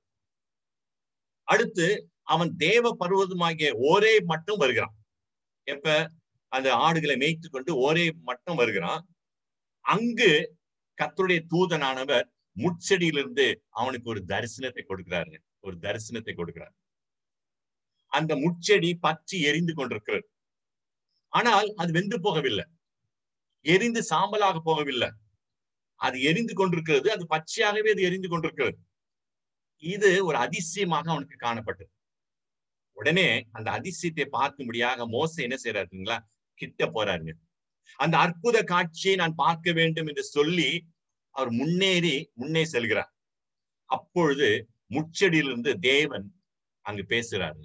அடுத்து அவன் தேவ பர்வதமாகிய ஓரே மட்டும் வருகிறான். எப்ப அந்த ஆடுகளை மேய்த்து கொண்டு ஓரே மட்டும் வருகிறான். அங்கு கர்த்தருடைய தூதனானவர் முட்செடியிலிருந்து அவனுக்கு ஒரு தரிசனத்தை கொடுக்கிறாரு. ஒரு தரிசனத்தை கொடுக்கிறார். அந்த முட்செடி பற்றி எரிந்து கொண்டிருக்கிறது. ஆனால் அது வெந்து போகவில்லை, எரிந்து சாம்பலாக போகவில்லை. அது எரிந்து கொண்டிருக்கிறது. அது பச்சையாகவே அது எரிந்து கொண்டிருக்கிறது. இது ஒரு அதிசயமாக அவனுக்கு காணப்பட்டது. உடனே அந்த அதிசயத்தை பார்க்கும்படியாக மோசே என்ன செய்யறாருங்களா? கிட்ட போறாருங்க. அந்த அற்புத காட்சியை நான் பார்க்க வேண்டும் என்று சொல்லி அவர் முன்னே செல்கிறார். அப்பொழுது முட்செடியிலிருந்து தேவன் அங்கு பேசுறாரு.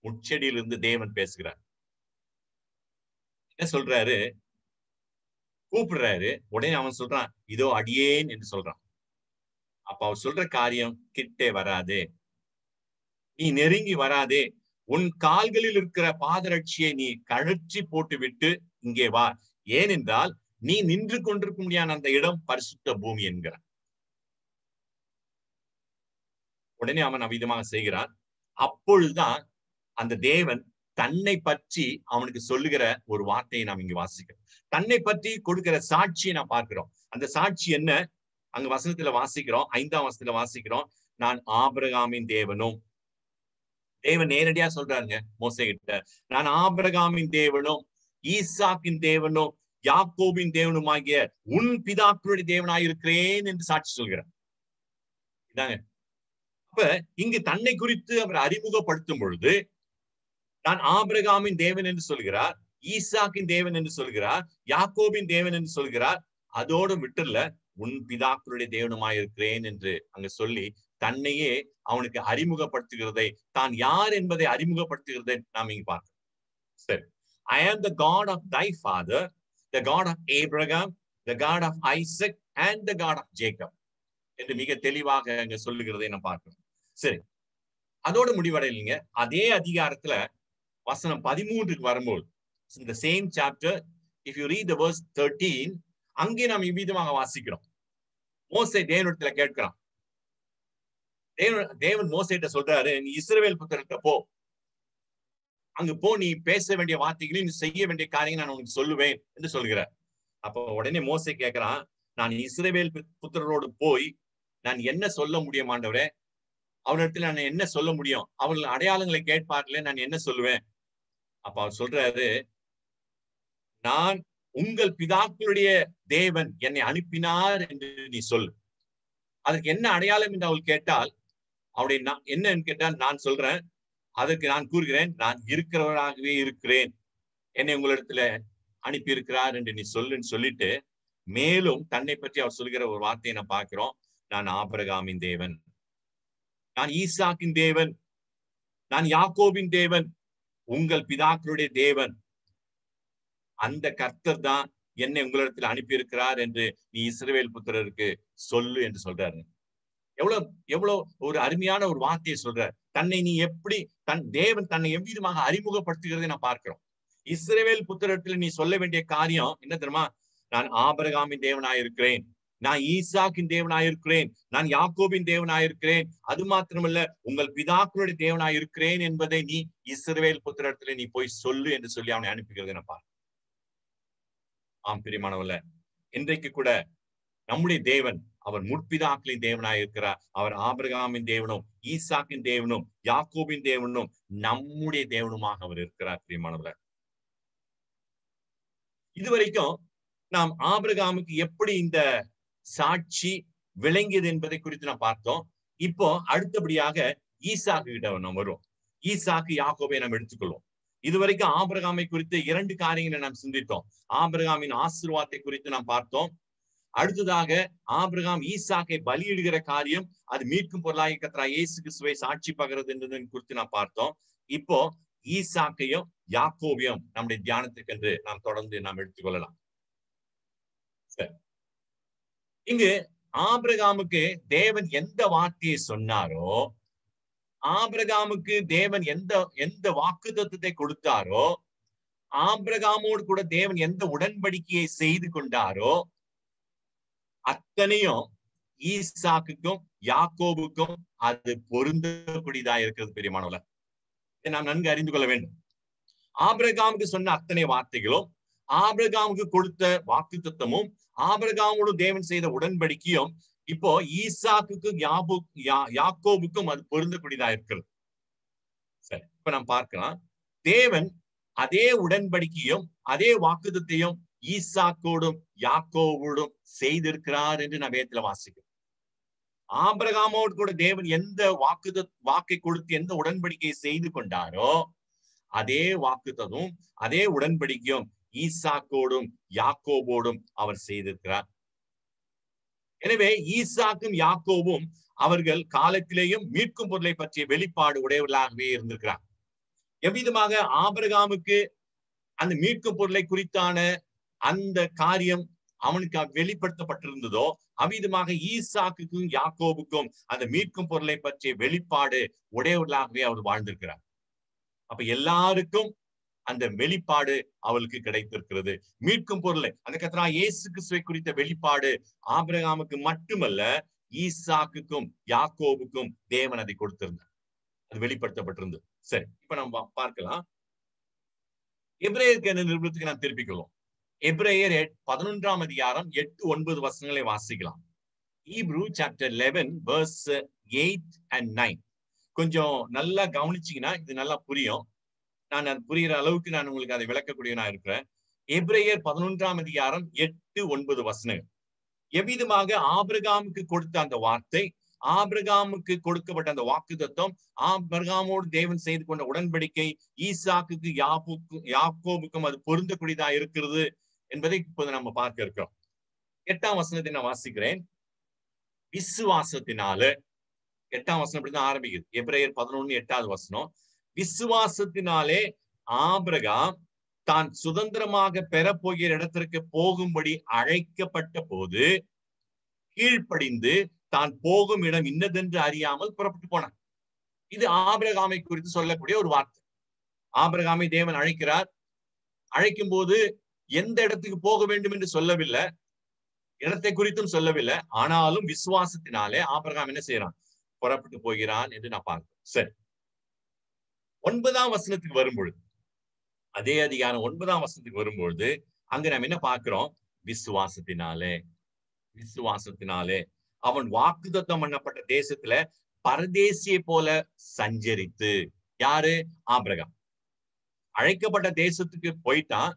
முட்செடியிலிருந்து தேவன் பேசுகிறார். என்ன சொல்றாரு? கூப்பிடுறாரு. உடனே அவன் சொல்றான், இதோ அடியேன் என்று சொல்றான். அப்ப அவர் சொல்ற காரியம், கிட்டே வராதே, நீ நெருங்கி வராதே, உன் கால்களில் இருக்கிற பாதரட்சியை நீ கழற்றி போட்டு விட்டு இங்கே வா, ஏனென்றால் நீ நின்று கொண்டிருக்க முடியாத அந்த இடம் பரிசுத்த பூமி என்கிறான். உடனே அவன் அவ்விதமாக செய்கிறான். அப்பொழுதுதான் அந்த தேவன் தன்னை பற்றி அவனுக்கு சொல்லுகிற ஒரு வார்த்தையை நாம் இங்கு வாசிக்கிறோம். தன்னை பற்றி கொடுக்கிற சாட்சியை நாம் பார்க்கிறோம். அந்த சாட்சி என்ன? அங்க வசனத்துல வாசிக்கிறோம், 5ஆம் வசனத்துல வாசிக்கிறோம், நான் ஆபிரகாமின் தேவனும். தேவன் நேரடியா சொல்றாருங்க மோசே கிட்ட, நான் ஆபிரகாமின் தேவனும் ஈசாக்கின் தேவனும் யாக்கோபின் தேவனுமாகிய உன் பிதாக்களுடைய தேவனாயிருக்கிறேன் என்று சாட்சி சொல்கிறார். இதாங்க. அப்ப இங்கு தன்னை குறித்து அவர் அறிமுகப்படுத்தும் பொழுது நான் ஆபிரகாமின் தேவன் என்று சொல்கிறார், ஈசாக்கின் தேவன் என்று சொல்கிறார், யாக்கோபின் தேவன் என்று சொல்கிறார். அதோடு விட்டுல உன் பிதாக்களுடைய தேவனுமாயிருக்கிறேன் என்று அங்க சொல்லி தன்னையே அவனுக்கு அறிமுகப்படுத்துகிறதை, தான் யார் என்பதை அறிமுகப்படுத்துகிறதை நாம் இங்க பார்க்கிறோம். சரி, I am the God of thy father, the God of Abraham, the God of Isaac and the God of Jacob என்று மிக தெளிவாக அங்க சொல்லுகிறதை நாம் பார்க்கிறோம். சரி, அதோடு முடிவடையில்லைங்க. அதே அதிகாரத்துல வசனம் 13க்கு வரும்போது, in the same chapter, if you read the verse 13, அங்கே நாம் இவ்விதமாக வாசிக்கிறோம். மோசே தேவனிடத்துல கேட்கிறான். தேவன் மோசேட்ட சொல்றாரு, நீ இஸ்ரவேல் புத்திரர்கிட்ட போ, அங்கு போ, நீ பேச வேண்டிய வார்த்தைகளையும் நீ செய்ய வேண்டிய காரியங்களை நான் உனக்கு சொல்லுவேன் என்று சொல்கிறார். அப்போ உடனே மோசே கேட்கிறான், நான் இஸ்ரவேல் புத்திரரோடு போய் நான் என்ன சொல்ல முடியும் ஆண்டவரே? அவனிடத்துல நான் என்ன சொல்ல முடியும்? அவர்கள் அடையாளங்களை கேட்பார்களே, நான் என்ன சொல்லுவேன்? அப்ப அவர் சொல்றாரு, நான் உங்கள் பிதாக்களுடைய தேவன் என்னை அனுப்பினார் என்று நீ சொல்லு. அதற்கு என்ன அடையாளம் என்று அவள் கேட்டால், அவருடைய என்னன்னு கேட்டால் நான் சொல்றேன், அதற்கு நான் கூறுகிறேன், நான் இருக்கிறவராகவே இருக்கிறேன், என்னை உங்களிடத்துல அனுப்பி இருக்கிறார் என்று நீ சொல்லுன்னு சொல்லிட்டு, மேலும் தன்னை பற்றி அவர் சொல்கிற ஒரு வார்த்தையை நான் பார்க்கிறோம். நான் ஆபிரகாமின் தேவன், நான் ஈசாக்கின் தேவன், நான் யாக்கோபின் தேவன், உங்கள் பிதாக்களுடைய தேவன். அந்த கர்த்தர் தான் என்னை உங்களிடத்தில் அனுப்பி இருக்கிறார் என்று நீ இஸ்ரவேல் புத்திரருக்கு சொல்லு என்று சொல்றாரு. எவ்வளவு ஒரு அருமையான ஒரு வார்த்தையை சொல்றார். தன்னை நீ எப்படி தேவன் தன்னை எவ்விதமாக அறிமுகப்படுத்துகிறதை நான் பார்க்கிறோம். இஸ்ரவேல் புத்திரத்தில் நீ சொல்ல வேண்டிய காரியம் என்ன தெரியுமா? நான் ஆபிரகாமின் தேவனாய் இருக்கிறேன், நான் ஈசாக்கின் தேவனாயிருக்கிறேன், நான் யாக்கோபின் தேவனாயிருக்கிறேன், அது மாத்திரமல்ல உங்கள் பிதாக்களுடைய தேவனாயிருக்கிறேன் என்பதை நீ இஸ்ரவேல் புத்திரத்திலே நீ போய் சொல்லு என்று சொல்லி அவனை அனுப்புகிறது என பார். ஆம் பிரியமானவர்களே, இன்றைக்கு கூட நம்முடைய தேவன் அவர் முற்பிதாக்களின் தேவனாய் இருக்கிறார். அவர் ஆபிரகாமின் தேவனும் ஈசாக்கின் தேவனும் யாக்கோபின் தேவனும் நம்முடைய தேவனுமாக அவர் இருக்கிறார். பிரியமானவர்களே, இதுவரைக்கும் நாம் ஆபிரகாமுக்கு எப்படி இந்த சாட்சி விளங்கியது என்பதை குறித்து நாம் பார்த்தோம். இப்போ அடுத்தபடியாக ஈசாக்கு கிட்ட நாம் வருவோம். ஈசாக்கு யாக்கோபை நாம் எடுத்துக்கொள்வோம். இதுவரைக்கும் ஆபிரகாமை குறித்து 2 காரியங்களை நாம் சிந்தித்தோம். ஆபிரகாமின் ஆசீர்வாதத்தை குறித்து நாம் பார்த்தோம். அடுத்ததாக ஆபிரகாம் ஈசாக்கை பலியிடுகிற காரியம், அது மீட்கும் பொருளாக கர்த்தராகிய இயேசு கிறிஸ்துவை சாட்சி பகர்றது என்பதை குறித்து நாம் பார்த்தோம். இப்போ ஈசாக்கையும் யாக்கோபையும் நம்முடைய தியானத்துக்கு என்று நாம் தொடர்ந்து நாம் எடுத்துக்கொள்ளலாம். சரி, இங்கு ஆபிரகாமுக்கு தேவன் எந்த வார்த்தையை சொன்னாரோ, ஆபிரகாமுக்கு தேவன் எந்த வாக்குத்தத்தத்தை கொடுத்தாரோ, ஆபிரகாமோடு கூட தேவன் எந்த உடன்படிக்கையை செய்து கொண்டாரோ, அத்தனையும் ஈசாக்குக்கும் யாக்கோபுக்கும் அது பொருந்தக்கூடியதா இருக்கிறது. பிரியமானவர்களே, இதை நாம் நன்கு அறிந்து கொள்ள வேண்டும். ஆபிரகாமுக்கு சொன்ன அத்தனை வார்த்தைகளும், ஆபிரகாமுக்கு கொடுத்த வாக்குத்தத்தமும், ஆபிரகாமோடு தேவன் செய்த உடன்படிக்கையும் இப்போ ஈசாக்குக்கும் யாக்கோபுக்கும் அது பொருந்தக்கூடியதா இருக்கிறது. சரி, இப்ப நாம் பார்க்கலாம். தேவன் அதே உடன்படிக்கையும் அதே வாக்குத்தத்தையும் ஈசாக்கோடும் யாக்கோவோடும் செய்திருக்கிறார் என்று நாம் வேதத்துல வாசிக்கிறோம். ஆபிரகாமோடு கூட தேவன் எந்த வாக்கை கொடுத்து எந்த உடன்படிக்கையை செய்து கொண்டாரோ, அதே வாக்குத்ததும் அதே உடன்படிக்கையும் ஈசாக்கோடும் யாக்கோபோடும் அவர் செய்திருக்கிறார். எனவே ஈசாக்கும் யாக்கோவும் அவர்கள் காலத்திலேயும் மீட்கும் பொருளை பற்றிய வெளிப்பாடு உடையவர்களாகவே இருந்திருக்கிறார். எவ்விதமாக ஆபிரகாமுக்கு அந்த மீட்கும் பொருளை குறித்தான அந்த காரியம் அவனுக்கு வெளிப்படுத்தப்பட்டிருந்ததோ, அவ்விதமாக ஈசாக்குக்கும் யாக்கோபுக்கும் அந்த மீட்கும் பொருளை பற்றிய வெளிப்பாடு உடையவர்களாகவே அவர் வாழ்ந்திருக்கிறார். அப்ப எல்லாருக்கும் அந்த வெளிப்பாடு அவளுக்கு கிடைத்திருக்கிறது. மீட்கும் பொருளை, அந்த கர்த்தராகிய இயேசு கிறிஸ்துவை குறித்த வெளிப்பாடு ஆபிரகாமுக்கு மட்டுமல்ல, ஈசாக்குக்கும் யாக்கோபுக்கும் தேவன் அதை கொடுத்திருந்தார். அது வெளிப்படுத்தப்பட்டிருந்தது. சரி, இப்ப நம்ம பார்க்கலாம். எபிரேயருக்கு நிருபத்துக்கு நாம் திருப்பிக் எபிரேயர் 11ஆம் அதிகாரம் 8-9 வசனங்களை வாசிக்கலாம். Hebrew chapter 11 verse 8 and 9. கொஞ்சம் நல்லா கவனிச்சீங்கன்னா இது நல்லா புரியும். நான் அது புரிகிற அளவுக்கு நான் உங்களுக்கு அதை விளக்கக்கூடியவனா இருக்கிறேன். எபிரேயர் 11ஆம் அதிகாரம் 8-9 வசனங்கள். எவ்விதமாக ஆபிரகாமுக்கு கொடுத்த அந்த வார்த்தை, ஆபிரகாமுக்கு கொடுக்கப்பட்ட அந்த வாக்குத்தத்தம், ஆபிரகாமோடு தேவன் செய்து கொண்ட உடன்படிக்கை ஈசாக்குக்கு யாக்கோபுக்கும் அது பொருந்தக்கூடியதா இருக்கிறது என்பதை இப்போது நம்ம பார்க்க இருக்கிறோம். 8ஆம் வசனத்தை நான் வாசிக்கிறேன். விசுவாசத்தினால, 8ஆம் வசனம் இப்படிதான் ஆரம்பிக்குது. எபிரேயர் 11:8வது வசனம். விசுவாசத்தினாலே ஆபிரகாம் தான் சுதந்திரமாக பெறப்போகிற இடத்திற்கு போகும்படி அழைக்கப்பட்ட போது கீழ்ப்படிந்து தான் போகும் இடம் இன்னதென்று அறியாமல் புறப்பட்டு போனார். இது ஆபிரகாமை குறித்து சொல்லக்கூடிய ஒரு வார்த்தை. ஆபிரகாமை தேவன் அழைக்கிறார். அழைக்கும் போது எந்த இடத்துக்கு போக வேண்டும் என்று சொல்லவில்லை, இடத்தை குறித்தும் சொல்லவில்லை. ஆனாலும் விசுவாசத்தினாலே ஆபிரகாம் என்ன செய்யறான்? புறப்பட்டு போகிறான் என்று நான் பார்க்கிறேன். சரி, 9ஆம் வசனத்துக்கு வரும்பொழுது, அதே அதிகாரம் 9ஆம் வசனத்துக்கு வரும்பொழுது அங்க நம்ம என்ன பார்க்கிறோம்? விசுவாசத்தினாலே அவன் வாக்குத்தத்தம் பண்ணப்பட்ட தேசத்துல பரதேசியை போல சஞ்சரித்து. யாரு? ஆபிரகாம். அழைக்கப்பட்ட தேசத்துக்கு போயிட்டான்.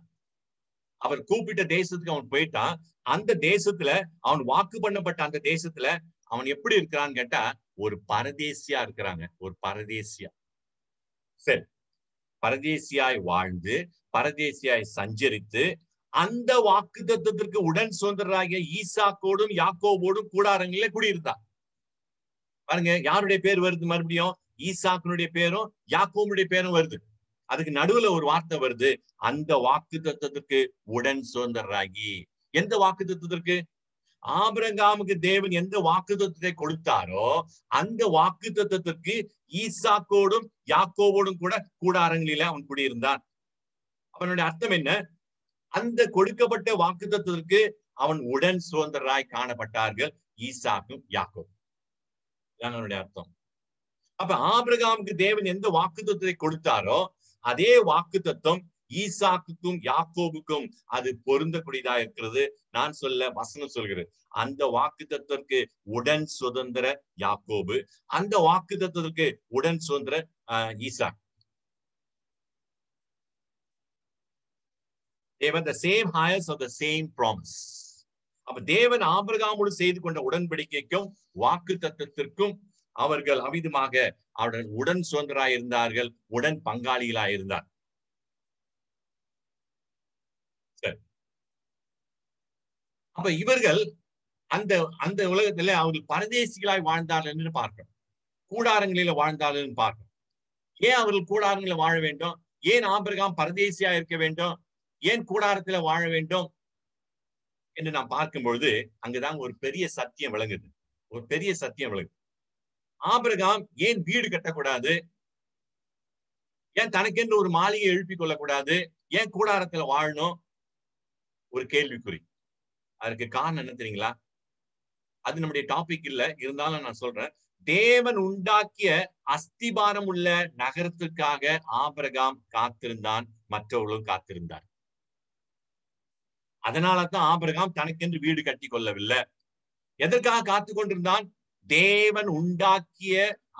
அவர் கூப்பிட்ட தேசத்துக்கு அவன் போயிட்டான். அந்த தேசத்துல அவன் வாக்கு பண்ணப்பட்ட அந்த தேசத்துல அவன் எப்படி இருக்கிறான்னு கேட்டா ஒரு பரதேசியா இருக்கிறாங்க. ஒரு பரதேசியா. சரி, பரதேசியாய் வாழ்ந்து பரதேசியாய் சஞ்சரித்து அந்த வாக்குத்தத்தத்திற்கு உடன் சுதந்திரராகிய ஈசாக்கோடும் யாக்கோபோடும் கூடாரங்களிலே குடியிருந்தார். பாருங்க, யாருடைய பேர் வருது? மறுபடியும் ஈசாக்கினுடைய பேரும் யாக்கோபுடைய பேரும் வருது. அதுக்கு நடுவுல ஒரு வார்த்தை வருது, அந்த வாக்குத்தத்தத்திற்கு உடன் சுதந்திரராகி. எந்த வாக்குத்தத்தத்திற்கு? ஆபிரகாமுக்கு தேவன் எந்த வாக்குத்தத்தத்தை கொடுத்தாரோ அந்த வாக்குத்தத்தத்திற்கு ஈசாக்கோடும் யாக்கோபோடும் கூட கூடாரங்களில அவன் குடியிருந்தான். அவனுடைய அர்த்தம் என்ன? அந்த கொடுக்கப்பட்ட வாக்குத்தத்தத்திற்கு அவன் உடன் சுதந்திரராய் காணப்பட்டார்கள், ஈசாக்கும் யாக்கோபு. இதனுடைய அர்த்தம். அப்ப ஆபிரகாமுக்கு தேவன் எந்த வாக்குத்தத்தத்தை கொடுத்தாரோ அதே வாக்குத்தத்தம் ஈசாக்குக்கும் யாக்கோபுக்கும் அது பொருந்தக்கூடியதா இருக்கிறது. நான் சொல்ல வசனம் சொல்கிறேன், அந்த வாக்குத்தத்திற்கு உடன் சுதந்திர யாக்கோபு, அந்த வாக்குத்தத்திற்கு உடன் சுதந்திர Isaac. They were the same heirs of the same promise. அப்ப தேவன் ஆபிரகாமோடு செய்து கொண்ட உடன்படிக்கைக்கும் வாக்கு தத்தத்திற்கும் அவர்கள் அவிதமாக அவர்கள் உடன் சுதந்திராய் இருந்தார்கள், உடன் பங்காளிகளாய் இருந்தார். சரி, அப்ப இவர்கள் அந்த அந்த உலகத்துல அவர்கள் பரதேசிகளாய் வாழ்ந்தார்கள் என்று பார்க்கிறோம், கூடாரங்களில வாழ்ந்தார்கள் என்று பார்க்கிறோம். ஏன் அவர்கள் கூடாரங்களில வாழ வேண்டும்? ஏன் ஆபிரகாம் பரதேசியா இருக்க வேண்டும்? ஏன் கூடாரத்துல வாழ வேண்டும் என்று நாம் பார்க்கும் பொழுது அங்குதான் ஒரு பெரிய சத்தியம் விளங்குது. ஒரு பெரிய சத்தியம் விளங்குது. ஆபிரகாம் ஏன் வீடு கட்டக்கூடாது? ஏன் தனக்கென்று ஒரு மாளிகை எழுப்பிக் கொள்ளக்கூடாது? ஏன் கூடாரத்துல வாழணும்? ஒரு கேள்விக்குறி. அதற்கு காரணம் என்ன தெரியுங்களா? அது நம்முடைய டாபிக் இல்ல, இருந்தாலும் நான் சொல்றேன். தேவன் உண்டாக்கிய அஸ்திபாரம் உள்ள நகரத்திற்காக ஆபிரகாம் காத்திருந்தான், மற்றவர்களும் காத்திருந்தார். அதனாலதான் ஆபிரகாம் தனக்கென்று வீடு கட்டி கொள்ளவில்லை. எதற்காக காத்து கொண்டிருந்தான்? தேவன் உண்டாக்கிய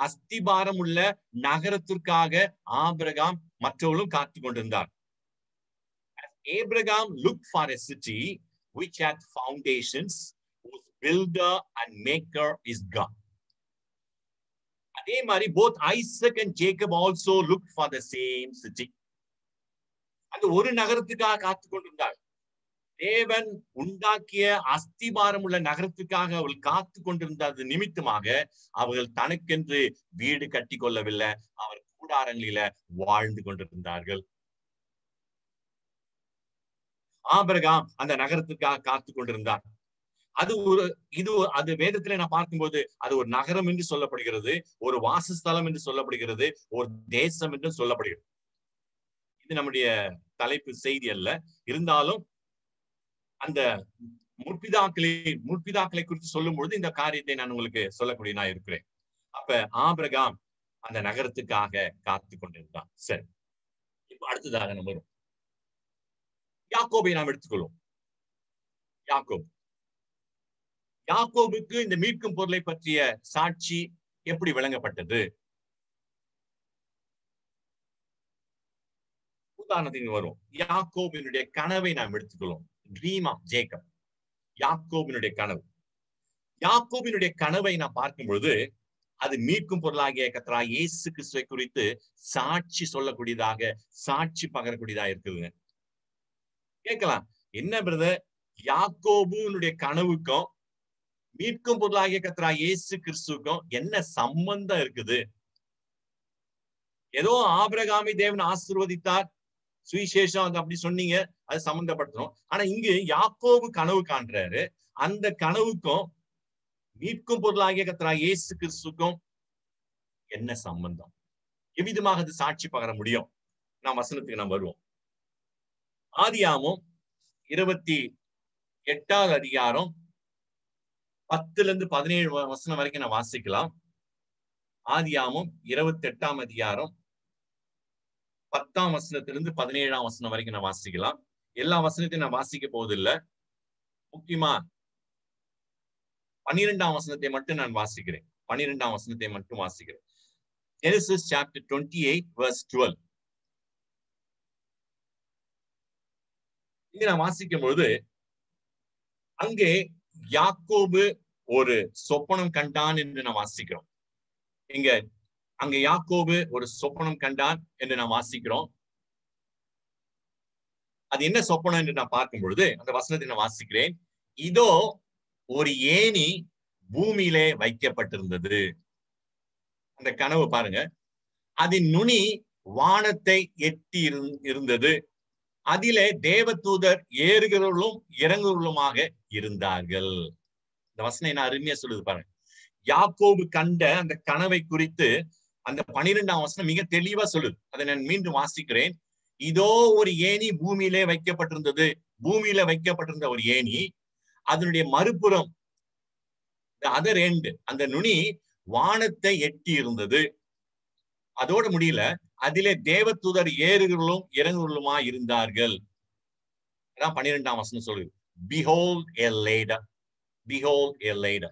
அஸ்திபாரம் உள்ள நகரத்திற்காக ஆபிரகாம் மற்றவர்களும் காத்து கொண்டிருந்தார். Abraham looked for a city which had foundations, whose builder and maker is God. அதே மாதிரி both Isaac and Jacob also looked for the same city. அந்த ஒரு நகரத்துக்காக காத்து கொண்டிருந்தார். தேவன் உண்டாக்கிய அஸ்திபாரம் உள்ள நகரத்துக்காக அவர்கள் காத்து கொண்டிருந்தது நிமித்தமாக அவர்கள் தனக்கென்று வீடு கட்டி கொள்ளவில்லை, அவர் கூடாரங்களில வாழ்ந்து கொண்டிருந்தார்கள். ஆபிரகாம் அந்த நகரத்துக்காக காத்து கொண்டிருந்தார். அது வேதத்திலே நான் பார்க்கும்போது அது ஒரு நகரம் என்று சொல்லப்படுகிறது, ஒரு வாசஸ்தலம் என்று சொல்லப்படுகிறது, ஒரு தேசம் என்று சொல்லப்படுகிறது. இது நம்முடைய தலைப்பு செய்தி அல்ல, இருந்தாலும் அந்த முற்பிதாக்களை குறித்து சொல்லும் பொழுது இந்த காரியத்தை நான் உங்களுக்கு சொல்லக்கூடிய நான் இருக்கிறேன். அப்ப ஆபிரகாம் அந்த நகரத்துக்காக காத்து கொண்டிருந்தான். சரி, இப்ப அடுத்ததாக நம்ம வரும் யாக்கோபை நாம் எடுத்துக்கொள்வோம். யாக்கோபுக்கு இந்த மீட்கும் பொருளை பற்றிய சாட்சி எப்படி விளங்கப்பட்டது? உதாரணத்துக்கு வரும். யாக்கோபினுடைய கனவை நாம் எடுத்துக்கொள்வோம். ட்ரீம் ஆஃப் ஜேக்கப், யாக்கோபினுடைய கனவு. யாக்கோபினுடைய கனவை நாம் பார்க்கும் பொழுது அது மீட்கும் பொருளாகிய கர்த்தராகிய இயேசு கிறிஸ்துவை குறித்து சாட்சி சொல்லக்கூடியதாக, சாட்சி பகரக்கூடியதாக இருக்குதுங்க. கேட்கலாம், என்ன பிரதர், யாக்கோபுனுடைய கனவுக்கும் மீட்கும் பொருளாகிய கர்த்தராகிய இயேசு கிறிஸ்துவுக்கும் என்ன சம்பந்தம் இருக்குது? ஏதோ ஆபிரகாமை தேவன் ஆசீர்வதித்தார், சுவிசேஷம் அப்படி சொன்னீங்க, அது சம்பந்தப்படுத்தணும். ஆனா இங்கு யாக்கோபு கனவு காண்றாரு, அந்த கனவுக்கும் மீட்கும் பொருளாகிய கர்த்தராகிய இயேசு கிறிஸ்துவுக்கும் என்ன சம்பந்தம்? எவ்விதமாக அது சாட்சி பகர முடியும்? நாம் வசனத்துக்கு நாம் வருவோம். ஆதியாகமம் 28வது அதிகாரம் 10-17 வசனம் வரைக்கும் நான் வாசிக்கலாம். ஆதியாகமம் 28ஆம் அதிகாரம் 10ஆம் வசனத்திலிருந்து 17ஆம் வசனம் வரைக்கும் நான் வாசிக்கலாம். எல்லா வசனத்தையும் நான் வாசிக்க போவதில்லை, முக்கியமா 12ஆம் வசனத்தை மட்டும் நான் வாசிக்கிறேன். 12ஆம் வசனத்தை மட்டும் வாசிக்கிறேன். Genesis chapter 28 verse 12. இங்க நான் வாசிக்கும் பொழுது அங்கே யாக்கோபு ஒரு சொப்பனம் கண்டான் என்று நான் வாசிக்கிறோம். அங்க யாக்கோபு ஒரு சொப்பனம் கண்டான் என்று நான் வாசிக்கிறோம். அது என்ன சொப்பனம் என்று நான் பார்க்கும் பொழுது அந்த வசனத்தை நான் வாசிக்கிறேன். இதோ ஒரு ஏணி பூமியிலே வைக்கப்பட்டிருந்தது. அந்த கனவு பாருங்க. அதன் நுனி வானத்தை எட்டி இருந்தது. அதிலே தேவதூதர் ஏறுகிறவர்களும் இறங்குகிறவர்களுமாக இருந்தார்கள். இந்த வசனம் என்ன அருமையா சொல்லுது பாருங்க. யாக்கோபு கண்ட அந்த கனவை குறித்து அந்த 12ஆம் வசனம் மிக தெளிவா சொல்லுது. அதை நான் மீண்டும் வாசிக்கிறேன். இதோ ஒரு ஏணி பூமியிலே வைக்கப்பட்டிருந்தது. பூமியில வைக்கப்பட்டிருந்த ஒரு ஏணி, அதனுடைய மறுபுறம் அதர் எண்ட், அந்த நுனி வானத்தை எட்டி இருந்தது. அதோட முடியல, அதிலே தேவதூதர் ஏறுகளும் இறங்குகளுமா இருந்தார்கள். 12ஆம் வசனம் சொல்லுது, behold a ladder, behold a ladder.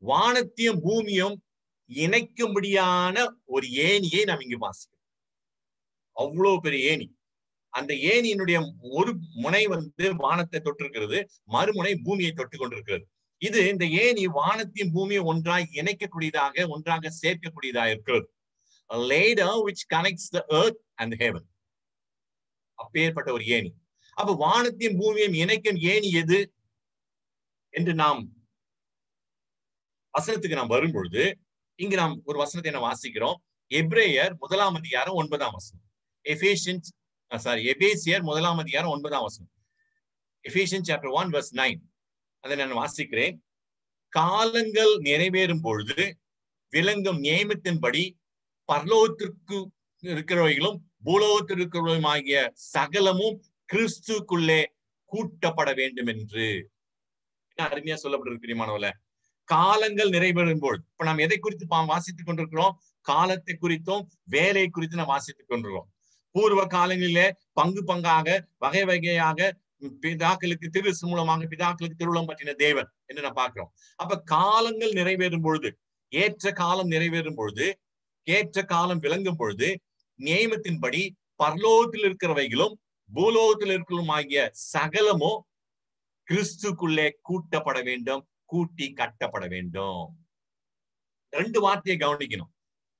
வானத்தையும் பூமியும் இணைக்கும்படியான ஒரு ஏணியை நாம் இங்கு வாசிக்கிறோம். அவ்வளவு பெரிய ஏணி. அந்த ஏணியினுடைய ஒரு முனை வானத்தை தொட்டிருக்கிறது, மறுமுனை பூமியை தொட்டு கொண்டிருக்கிறது. இது இந்த ஏணி வானத்தையும் பூமியை ஒன்றாய் இணைக்கக்கூடியதாக, ஒன்றாக சேர்க்கக்கூடியதாக இருக்கிறது. A ladder which connects the earth and the heaven. அப்பேற்பட்ட ஒரு ஏணி. அப்ப வானத்தையும் பூமியையும் இணைக்கும் ஏணி எது என்று நாம் வசனத்துக்கு நாம் வரும்பொழுது, இங்கு நாம் ஒரு வசனத்தை என்ன வாசிக்கிறோம். எபிரேயர் 1ஆம் அதிகாரம் 9ஆம் வசனம். எபேசியர் 1ஆம் அதிகாரம் 9ஆம் வசனம். Ephesians chapter 1 verse 9. அதை நான் வாசிக்கிறேன். காலங்கள் நிறைவேறும் பொழுது விளங்கும் நியமத்தின்படி பரலோகத்திற்கு இருக்கிறவைகளும் பூலோகத்தில் இருக்கிறவர்களுமாகிய சகலமும் கிறிஸ்துக்குள்ளே கூட்டப்பட வேண்டும் என்று. அருமையா சொல்லப்பட்டிருக்கிறீமானவர்கள, காலங்கள் நிறைவேறும் பொழுது. இப்ப நாம் எதை குறித்து வாசித்துக் கொண்டிருக்கிறோம்? காலத்தை குறித்தும் வேலை குறித்து நாம் வாசித்துக் கொண்டிருக்கிறோம். பூர்வ காலங்களிலே பங்கு பங்காக வகை வகையாக பிதாக்களுக்கு திரு மூலமாக பிதாக்களுக்கு திருவுளம் பற்றின தேவன் என்று நான் பார்க்கிறோம். அப்ப காலங்கள் நிறைவேறும் பொழுது, ஏற்ற காலம் நிறைவேறும் பொழுது, ஏற்ற காலம் விளங்கும் பொழுது நியமத்தின்படி பரலோகத்தில் இருக்கிறவைகளும் பூலோகத்தில் இருக்கிறதும் ஆகிய சகலமோ கிறிஸ்துக்குள்ளே கூட்டப்பட வேண்டும், கூட்டி கட்டப்பட வேண்டும். 2 வார்த்தையை கவனிக்கணும்.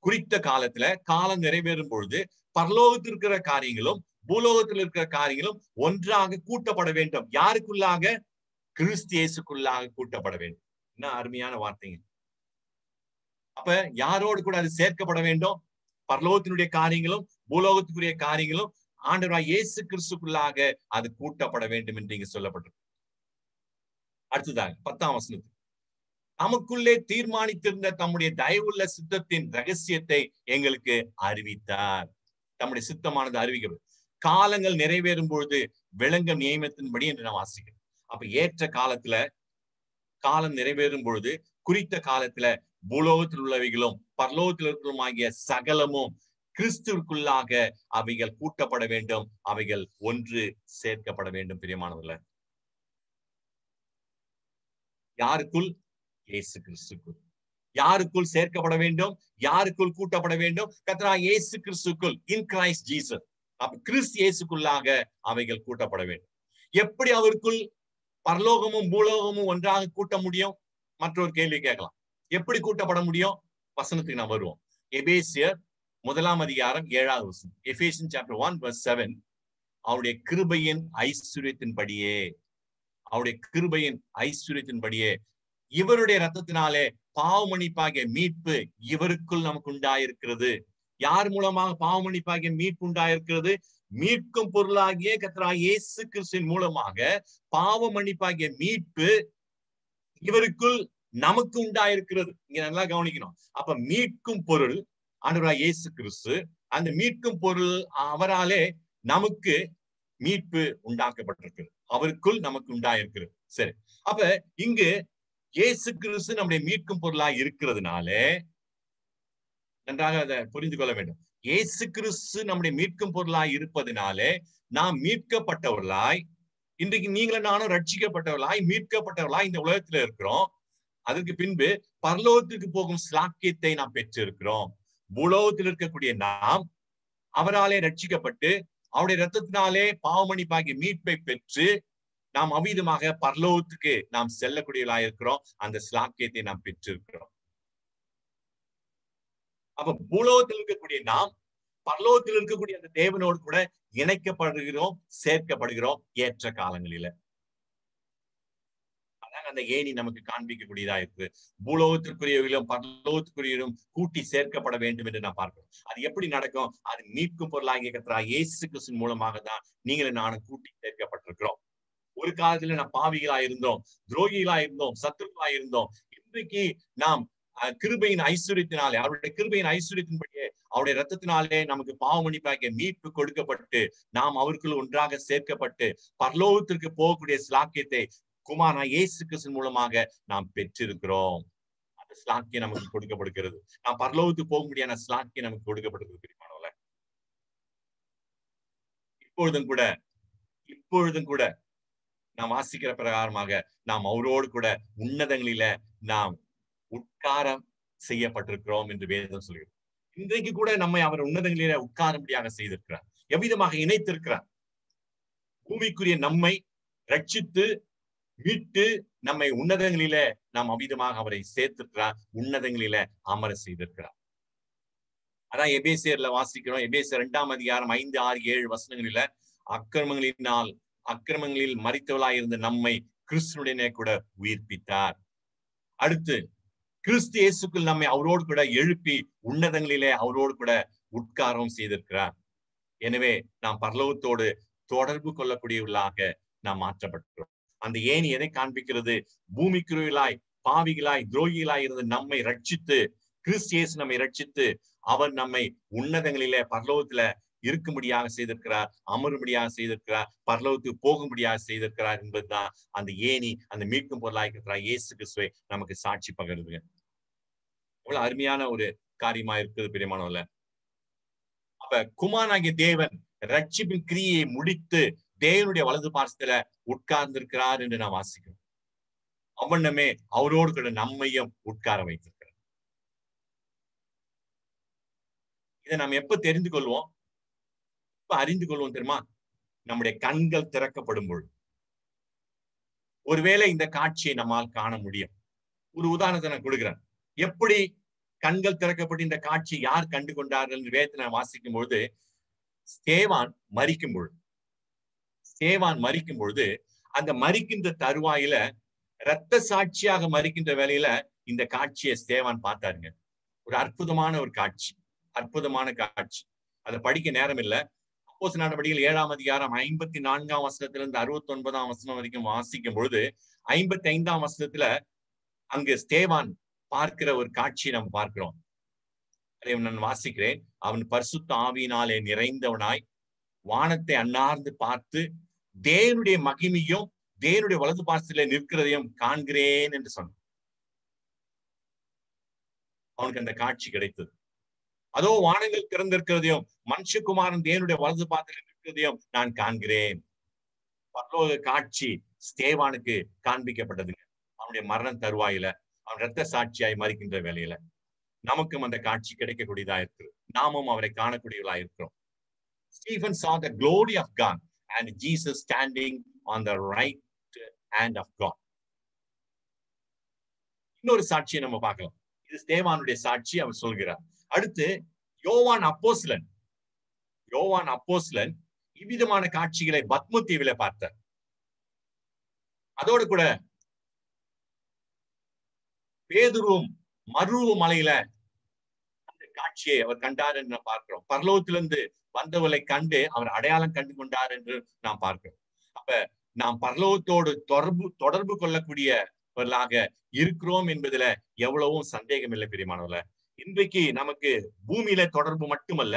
குறித்த காலத்துல காலம் நிறைவேறும் பொழுது பரலோகத்தில் இருக்கிற காரியங்களும் பூலோகத்தில் இருக்கிற காரியங்களும் ஒன்றாக கூட்டப்பட வேண்டும். யாருக்குள்ளாக? கிறிஸ்து இயேசுக்குள்ளாக கூட்டப்பட வேண்டும். என்ன அருமையான வார்த்தைங்க. அப்ப யாரோடு கூட அது சேர்க்கப்பட வேண்டும்? பரலோகத்தினுடைய காரியங்களும் பூலோகத்துக்குரிய காரியங்களும் ஆண்டவராய் இயேசு கிறிஸ்துக்குள்ளாக அது கூட்டப்பட வேண்டும் என்று இங்க சொல்லப்பட்டிருக்கு. அடுத்ததாக 10ஆம் வசனத்தில், நமக்குள்ளே தீர்மானித்திருந்த தம்முடைய தயவுள்ள சித்தத்தின் ரகசியத்தை எங்களுக்கு அறிவித்தார். தம்முடைய சித்தமானது அறிவிக்கிறது. காலங்கள் நிறைவேறும் பொழுது விளங்கும் நியமத்தின்படி என்று நான் வாசிக்கிறேன். அப்ப ஏற்ற காலத்துல காலம் நிறைவேறும் பொழுது குறித்த காலத்துல பூலோகத்தில் உள்ளவைகளும் பரலோகத்தில் இருக்கிறதும் ஆகிய சகலமும் கிறிஸ்துவுக்குள்ளாக அவைகள் கூட்டப்பட வேண்டும், அவைகள் ஒன்று சேர்க்கப்பட வேண்டும். பிரியமானவர்களே, யாருக்குள்? இயேசு கிறிஸ்துக்குள். யாருக்குள் சேர்க்கப்பட வேண்டும்? யாருக்குள் கூட்டப்பட வேண்டும்? கர்த்தராகிய இயேசு கிறிஸ்துக்குள், இன் கிரைஸ்ட் ஜீசஸ். அப்ப கிறிஸ்து இயேசுக்குள்ளாக அவைகள் கூட்டப்பட வேண்டும். எப்படி அவருக்குள் பரலோகமும் பூலோகமும் ஒன்றாக கூட்ட முடியும்? மற்றொரு கேள்வி கேட்கலாம். எப்படி கூட்டப்பட முடியும்? வசனத்துக்கு நாம் வருவோம். எபேசியர் 1ஆம் அதிகாரம் 7ஆவது வசனம். Ephesians chapter 1 verse 7. அவருடைய கிருபையின் ஐஸ்வரியத்தின்படியே, அவருடைய கிருபையின் ஐஸ்வரியத்தின்படியே இவருடைய ரத்தத்தினாலே பாவமன்னிப்பாகிய மீட்பு இவருக்குள் நமக்கு உண்டாயிருக்கிறது. யார் மூலமாக பாவமன்னிப்பாகிய மீட்பு உண்டாயிருக்கிறது? மீட்கும் பொருளாகிய கர்த்தராகிய இயேசு கிறிஸ்துவின் மூலமாக பாவமன்னிப்பாகிய மீட்பு இவருக்குள் நமக்கு உண்டாயிருக்கிறது. இங்க நல்லா கவனிக்கணும். அப்ப மீட்கும் பொருள் ஆண்டவராகிய இயேசு கிறிஸ்து. அந்த மீட்கும் பொருள் அவராலே நமக்கு மீட்பு உண்டாக்கப்பட்டிருக்கிறது. அவருக்குள் நமக்கு உண்டாயிருக்கிறது. சரி, அப்ப இங்கு இயேசு கிறிஸ்து நம்முடைய மீட்கும் பொருளாய் இருக்கிறதுனால நன்றாக அதை புரிந்து கொள்ள வேண்டும். இயேசு கிறிஸ்து நம்முடைய மீட்கும் பொருளாய் இருப்பதனாலே நாம் மீட்கப்பட்டவர்களாய், இன்றைக்கு நீங்களும் நானும் ரட்சிக்கப்பட்டவர்களாய் மீட்கப்பட்டவர்களாய் இந்த உலகத்துல இருக்கிறோம். அதற்கு பின்பு பரலோகத்திற்கு போகும் ஸ்லாக்கியத்தை நாம் பெற்றிருக்கிறோம். பூலோகத்தில் இருக்கக்கூடிய நாம் அவராலே ரட்சிக்கப்பட்டு அவருடைய ரத்தத்தினாலே பாவமன்னிப்பாகிய மீட்பை பெற்று நாம் அவ்விதமாக பரலோகத்துக்கு நாம் செல்லக்கூடியவர்களாக இருக்கிறோம். அந்த ஸ்லாக்கியத்தை நாம் பெற்றிருக்கிறோம். அப்ப பூலோகத்தில் இருக்கக்கூடிய நாம் பரலோகத்தில் இருக்கக்கூடிய அந்த தேவனோடு கூட இணைக்கப்படுகிறோம், சேர்க்கப்படுகிறோம் ஏற்ற காலங்களில. அதான் அந்த ஏணி நமக்கு காண்பிக்கக்கூடியதா இருக்கு. பூலோகத்திற்குரியவர்களும் பரலோகத்துக்குரியவர்களும் கூட்டி சேர்க்கப்பட வேண்டும் என்று நான் பார்க்கிறோம். அது எப்படி நடக்கும்? அது மீட்கும் பொருளாகிய கர்த்தராகிய இயேசு கிறிஸ்துவின் மூலமாக தான் நீங்களும் நானும் கூட்டி சேர்க்கப்பட்டிருக்கிறோம். ஒரு காலத்துல நாம் பாவிகளா இருந்தோம், துரோகிகளா இருந்தோம், சத்துருவா இருந்தோம். இன்றைக்கு நாம் கிருபையின் ஐஸ்வரியத்தினாலே, அவருடைய கிருபையின் ஐஸ்வரியத்தின்படியே அவருடைய ரத்தத்தினாலே நமக்கு பாவமன்னிப்பாகிய மீட்பு கொடுக்கப்பட்டு நாம் அவருக்குள் ஒன்றாக சேர்க்கப்பட்டு பரலோகத்திற்கு போகக்கூடிய ஸ்லாக்கியத்தை குமாரனா இயேசு கிறிஸ்து மூலமாக நாம் பெற்றிருக்கிறோம். அந்த ஸ்லாக்கியம் நமக்கு கொடுக்கப்படுகிறது. நாம் பரலோகத்துக்கு போக முடியாத ஸ்லாக்கியம் நமக்கு கொடுக்கப்படுகிறது. பிரியமானவர்களே, இப்பொழுதும் கூட நாம் வாசிக்கிற பிரகாரமாக நாம் அவரோடு கூட உன்னதங்களில நாம் உட்காரம் செய்யப்பட்டிருக்கிறோம் என்று வேதம் சொல்கிறது. இன்றைக்கு கூட நம்மை அவர் உன்னதங்களில உட்காரும்படியாக செய்திருக்கிறார். எவ்விதமாக இணைத்திருக்கிறார். பூமிக்குரிய நம்மை ரட்சித்து மீட்டு நம்மை உன்னதங்களில நாம் அவ்விதமாக அவரை சேர்த்திருக்கிறார். உன்னதங்களில அமர செய்திருக்கிறார். அதான் எபேசியர்ல வாசிக்கிறோம். எபேசியர் 2ஆம் அதிகாரம் 5, 6, 7 வசனங்களில அக்கிரமங்களில் மரித்தவளாய் இருந்த நம்மை கிறிஸ்துவுடனே கூட உயிர்ப்பித்தார். அடுத்து கிறிஸ்து இயேசுக்குள் நம்மை அவரோடு கூட எழுப்பி உன்னதங்களிலே அவரோடு கூட உட்காரம் செய்திருக்கிறார். எனவே நாம் பரலோகத்தோடு தொடர்பு கொள்ளக்கூடியவர்களாக நாம் மாற்றப்பட்டிருக்கிறோம். அந்த ஏணி எதை காண்பிக்கிறது? பூமிக்குரியவர்களாய், பாவிகளாய், துரோகிகளாய் இருந்து நம்மை ரட்சித்து, கிறிஸ்து இயேசு நம்மை ரட்சித்து அவர் நம்மை உன்னதங்களிலே பரலோகத்துல இருக்கும்படியாக செய்திருக்கிறார், அமரும்படியாக செய்திருக்கிறார், பரலோகத்துக்கு போகும்படியாக செய்திருக்கிறார் என்பதுதான் அந்த ஏணி, அந்த மீட்கும் பொருளாக இருக்கிறார் இயேசு கிறிஸ்துவை நமக்கு சாட்சி பகருதுங்க. எவ்வளவு அருமையான ஒரு காரியமா இருக்குது பிரியமானவர்களே. அப்ப குமாரனாகிய தேவன் ரட்சிப்பின் கிரியை முடித்து தேவனுடைய வலது பார்சத்துல உட்கார்ந்திருக்கிறார் என்று நாம் வாசிக்கிறோம். அவனமே அவரோடு கூட நம்மையும் உட்கார வைத்திருக்கிறார். இதை நாம் எப்ப தெரிந்து கொள்வோம், எப்ப அறிந்து கொள்வோம் தெரியுமா? நம்முடைய கண்கள் திறக்கப்படும் பொழுது. ஒருவேளை இந்த காட்சியை நம்மால் காண முடியும். ஒரு உதாரணத்தை நான் கொடுக்கிறேன். எப்படி கண்கள் திறக்கப்பட்டு இந்த காட்சி யார் கண்டு கொண்டார்கள் என்று வேதத்தை நான் வாசிக்கும் பொழுது, ஸ்தேவான் மரிக்கும் பொழுது அந்த மரிக்கின்ற தருவாயில இரத்த சாட்சியாக மரிக்கின்ற வேளையில இந்த காட்சியை ஸ்தேவான் பார்த்தாருங்க. ஒரு அற்புதமான காட்சி. அதை படிக்க நேரம் இல்லை. அப்போஸ்தலர் நடவடிக்கைகள் 7ஆம் அதிகாரம் 54ஆம் வசனத்திலிருந்து 69ஆம் வசனம் வரைக்கும் வாசிக்கும் பொழுது 55ஆம் வசனத்துல அங்கு ஸ்தேவான் பார்க்கிற ஒரு காட்சியை நம்ம பார்க்கிறோம். அதை நான் வாசிக்கிறேன். அவன் பரிசுத்த ஆவியினாலே நிறைந்தவனாய் வானத்தை அண்ணார்ந்து பார்த்து தேவனுடைய மகிமையும் தேவனுடைய வலது பார்சத்திலே நிற்கிறதையும் காண்கிறேன் என்று சொன்னான். அவனுக்கு அந்த காட்சி கிடைத்தது. அதோ வானங்கள் திறந்திருக்கிறதையும் மனுஷகுமாரன் தேவனுடைய வலது பார்சத்திலே நிற்கிறதையும் நான் காண்கிறேன். பரலோக காட்சி ஸ்தேவானுக்கு காண்பிக்கப்பட்டதுங்க. அவனுடைய மரண தருவாயில அவன் இரத்த சாட்சியாய் மரிக்கின்ற வேலையில நமக்கும் அந்த காட்சி கிடைக்கக்கூடியதா இருக்கு. நாமும் அவரை காணக்கூடியவர்களா இருக்கிறோம். Stephen saw the glory of God and Jesus standing on the right hand of God. இன்னொரு சாட்சியை நம்ம பார்க்கலாம். இது ஸ்தேவானுடைய சாட்சி அவர் சொல்கிறார். அடுத்து யோவான் அப்போஸ்தலன் இவ்விதமான காட்சிகளை பத்மு தீவில பார்த்தார். அதோடு கூட பேதுருவும் மருவு மலையில அந்த காட்சியை அவர் கண்டார் என்று நாம் பார்க்கிறோம். பரலோகத்திலிருந்து வந்தவர்களை கண்டு அவர் அடையாளம் கண்டு கொண்டார் என்று நாம் பார்க்கிறோம். அப்ப நாம் பரலோகத்தோடு தொடர்பு கொள்ளக்கூடியவர்களாக இருக்கிறோம் என்பதுல எவ்வளவும் சந்தேகம் இல்லை பிரியமானவர்களே. இன்றைக்கு நமக்கு பூமியில தொடர்பு மட்டுமல்ல,